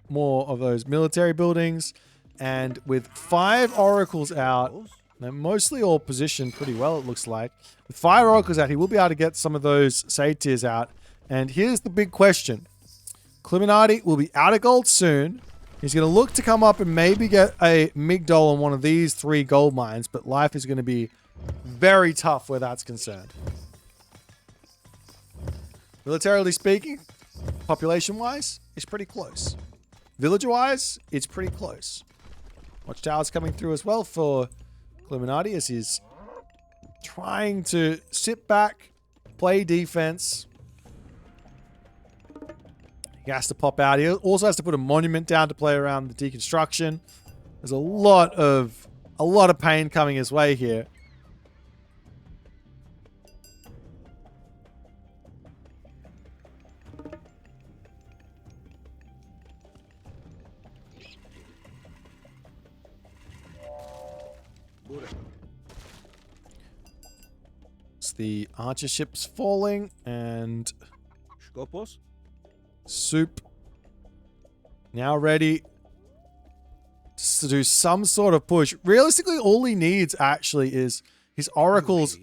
more of those military buildings. And with 5 oracles out, they're mostly all positioned pretty well, it looks like. With 5 oracles out, he will be able to get some of those satyrs out. And here's the big question. Kiluminati will be out of gold soon. He's going to look to come up and maybe get a Midgard on one of these 3 gold mines, but life is going to be very tough where that's concerned. Militarily speaking, population-wise, it's pretty close. Villager-wise, it's pretty close. Watchtower's coming through as well for Kiluminati as he's trying to sit back, play defense. He has to pop out. He also has to put a monument down to play around the deconstruction. There's a lot of pain coming his way here. It's the archer ships falling and Soup now ready to do some sort of push. Realistically, all he needs actually is his oracles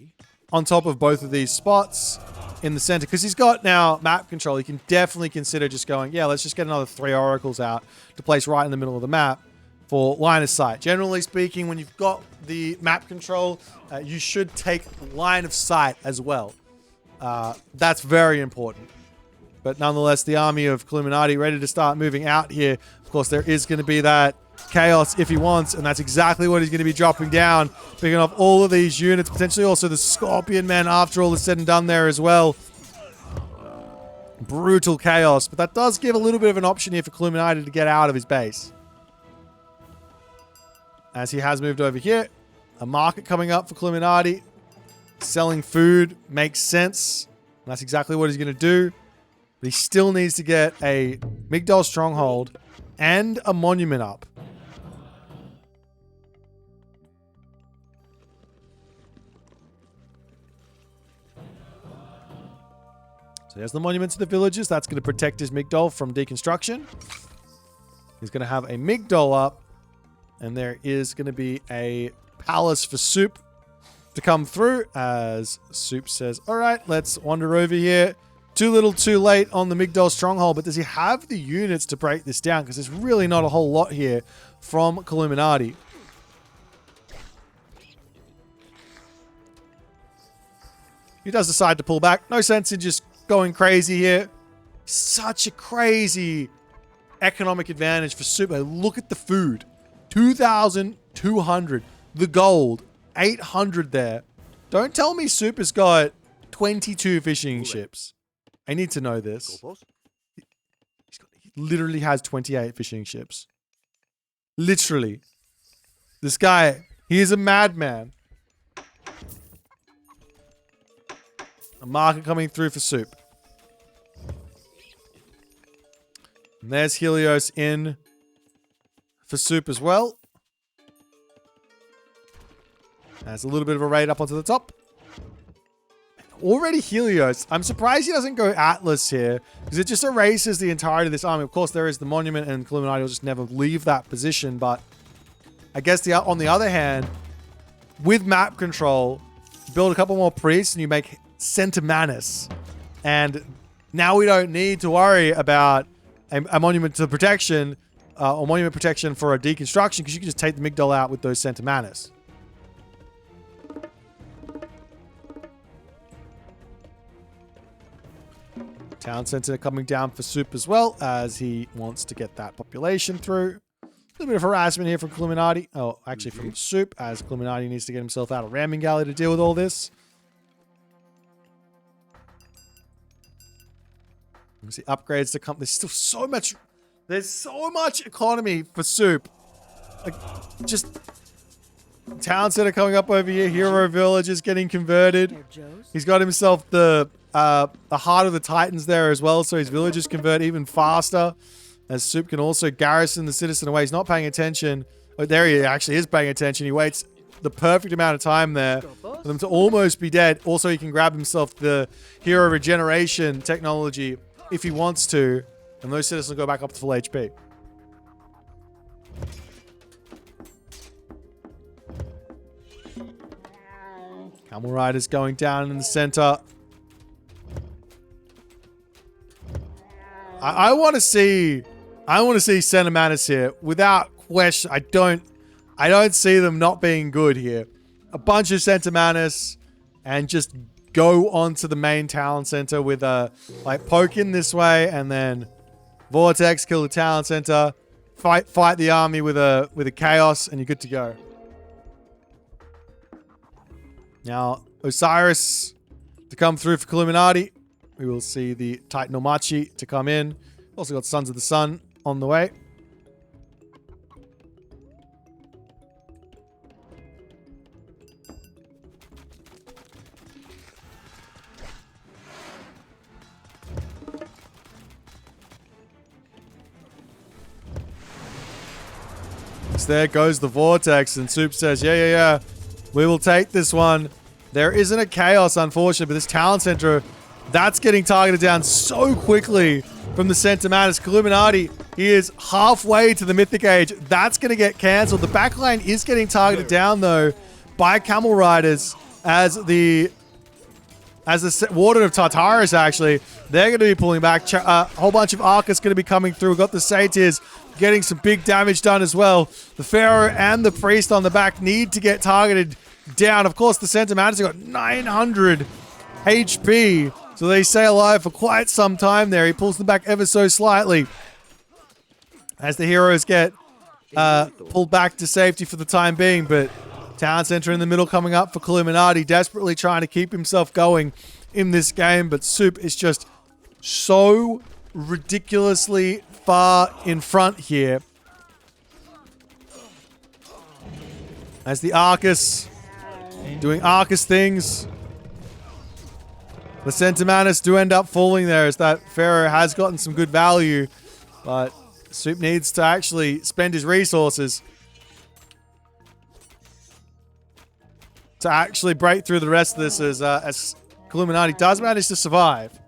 on top of both of these spots in the center. Because he's got now map control, he can definitely consider just going, yeah, let's just get another 3 oracles out to place right in the middle of the map for line of sight. Generally speaking, when you've got the map control, you should take line of sight as well. That's very important. But nonetheless, the army of Kiluminati ready to start moving out here. Of course, there is going to be that chaos if he wants, and that's exactly what he's going to be dropping down. Picking up all of these units, potentially also the Scorpion Men after all is said and done there as well. Brutal chaos, but that does give a little bit of an option here for Kiluminati to get out of his base. As he has moved over here, a market coming up for Kiluminati. Selling food makes sense. And that's exactly what he's going to do. But he still needs to get a Midgard stronghold and a monument up. So there's the monument to the villages. That's going to protect his Midgard from deconstruction. He's going to have a Midgard up. And there is going to be a palace for Soup to come through as Soup says, all right, let's wander over here. Too little, too late on the Midgard stronghold, but does he have the units to break this down? Because there's really not a whole lot here from Kiluminati. He does decide to pull back. No sense in just going crazy here. Such a crazy economic advantage for Soup. Look at the food. 2,200. The gold. 800 there. Don't tell me Soup has got 22 fishing ships. I need to know this. He literally has 28 fishing ships. Literally. This guy, he is a madman. A market coming through for Soup. And there's Helios in for Soup as well. There's a little bit of a raid up onto the top. Already Helios. I'm surprised he doesn't go Atlas here, because it just erases the entirety of this army. Of course, there is the monument, and Kiluminati will just never leave that position, but I guess on the other hand, with map control, build a couple more priests, and you make Centimanus. And now we don't need to worry about a monument to protection, or monument protection for a deconstruction, because you can just take the Midgard out with those Centimanus. Town center coming down for Soup as well, as he wants to get that population through. A little bit of harassment here from Kiluminati. Oh, actually from Soup, as Kiluminati needs to get himself out of ramming galley to deal with all this. You see upgrades to come. There's still so much. There's so much economy for Soup. Like, just Town center coming up over here. Hero village is getting converted. He's got himself the heart of the Titans there as well, so his villages convert even faster. As Soup can also garrison the citizen away. He's not paying attention. Oh, there he actually is paying attention. He waits the perfect amount of time there for them to almost be dead. Also, he can grab himself the hero regeneration technology if he wants to, and those citizens will go back up to full HP. Camel Riders going down in the center. I want to see Centimanus here without question. I don't see them not being good here. A bunch of Centimanus and just go onto the main talent center with a poke in this way and then Vortex, kill the talent center, fight the army with a chaos, and you're good to go. Now, Osiris to come through for Kiluminati. We will see the Titan Omachi to come in. Also got Sons of the Sun on the way. So there goes the Vortex, and Soup says, yeah. We will take this one. There isn't a chaos, unfortunately, but this talent center, that's getting targeted down so quickly from the Centimanus. Kiluminati, he is halfway to the Mythic Age. That's going to get cancelled. The backline is getting targeted down, though, by Camel Riders as the Warden of Tartarus, actually. They're going to be pulling back. A whole bunch of Arcus going to be coming through. We've got the Satyrs getting some big damage done as well. The Pharaoh and the Priest on the back need to get targeted down. Of course, the Centimanus have got 900 HP, so they stay alive for quite some time there. He pulls them back ever so slightly as the heroes get pulled back to safety for the time being, but Town Center in the middle coming up for Kiluminati, desperately trying to keep himself going in this game, but Soup is just so ridiculously far in front here. As the Arcus doing Arcus things. The Centimanus do end up falling there as that Pharaoh has gotten some good value, but Soup needs to actually spend his resources to actually break through the rest of this as Kiluminati does manage to survive.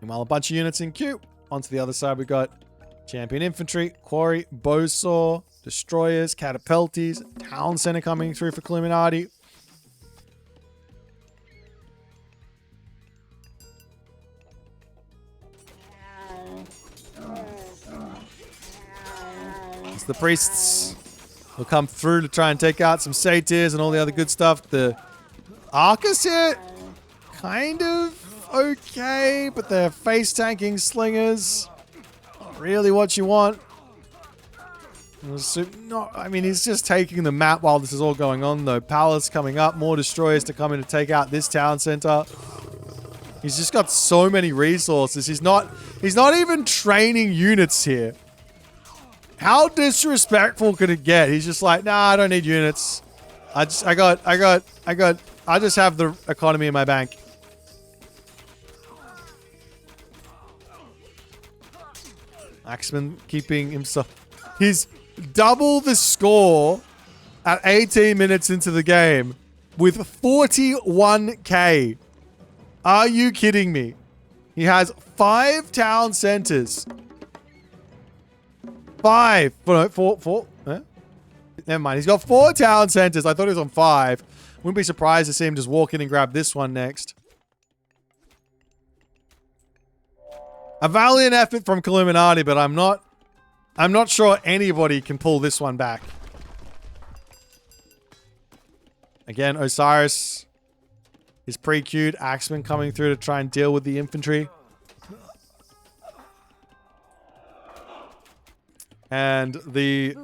Meanwhile, a bunch of units in queue. Onto the other side, we've got Champion Infantry, Quarry, Bowsaw, Destroyers, Catapulties, Town Center coming through for Kiluminati. As the Priests will come through to try and take out some Satyrs and all the other good stuff. The Arcus here, kind of okay, but they're face tanking slingers. Not really what you want. I mean, he's just taking the map while this is all going on, though. Palace coming up, more destroyers to come in to take out this town center. He's just got so many resources. He's not even training units here. How disrespectful could it get? He's just like, nah, I don't need units. I just have the economy in my bank. Axeman keeping himself. He's double the score at 18 minutes into the game with 41k. Are you kidding me? He has 5 town centers. 5. Four. Huh? Never mind. He's got 4 town centers. I thought he was on 5. Wouldn't be surprised to see him just walk in and grab this one next. A valiant effort from Kiluminati, but I'm not sure anybody can pull this one back. Again, Osiris is pre-queued. Axeman coming through to try and deal with the infantry. And the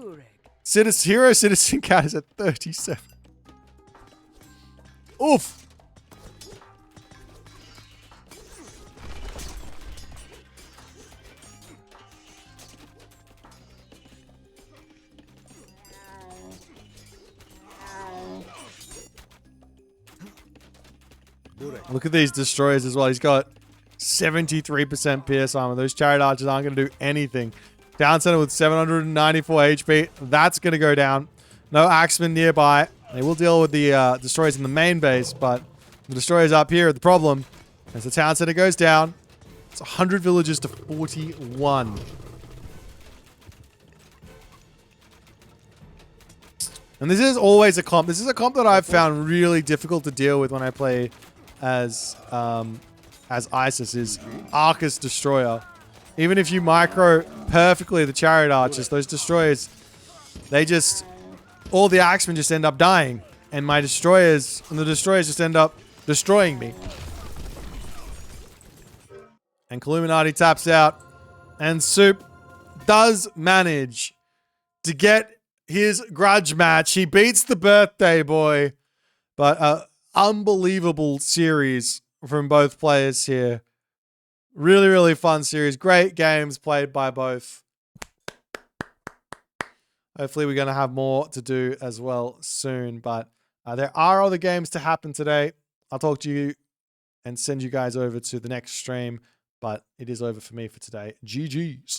hero citizen count is at 37. Oof. Look at these destroyers as well. He's got 73% pierce armor. Those chariot archers aren't going to do anything. Town center with 794 HP. That's going to go down. No axemen nearby. They will deal with the destroyers in the main base, but the destroyers up here are the problem. As the town center goes down, it's 100 villages to 41. And this is always a comp. This is a comp that I've found really difficult to deal with when I play as Isis, is Arcus Destroyer. Even if you micro perfectly the chariot archers, those destroyers, they just, all the axemen just end up dying. And my destroyers, and the destroyers just end up destroying me. And Kiluminati taps out. And Soup does manage to get his grudge match. He beats the birthday boy. But unbelievable series from both players here. Really, really fun series. Great games played by both. Hopefully we're going to have more to do as well soon. But there are other games to happen today. I'll talk to you and send you guys over to the next stream. But it is over for me for today. GG's.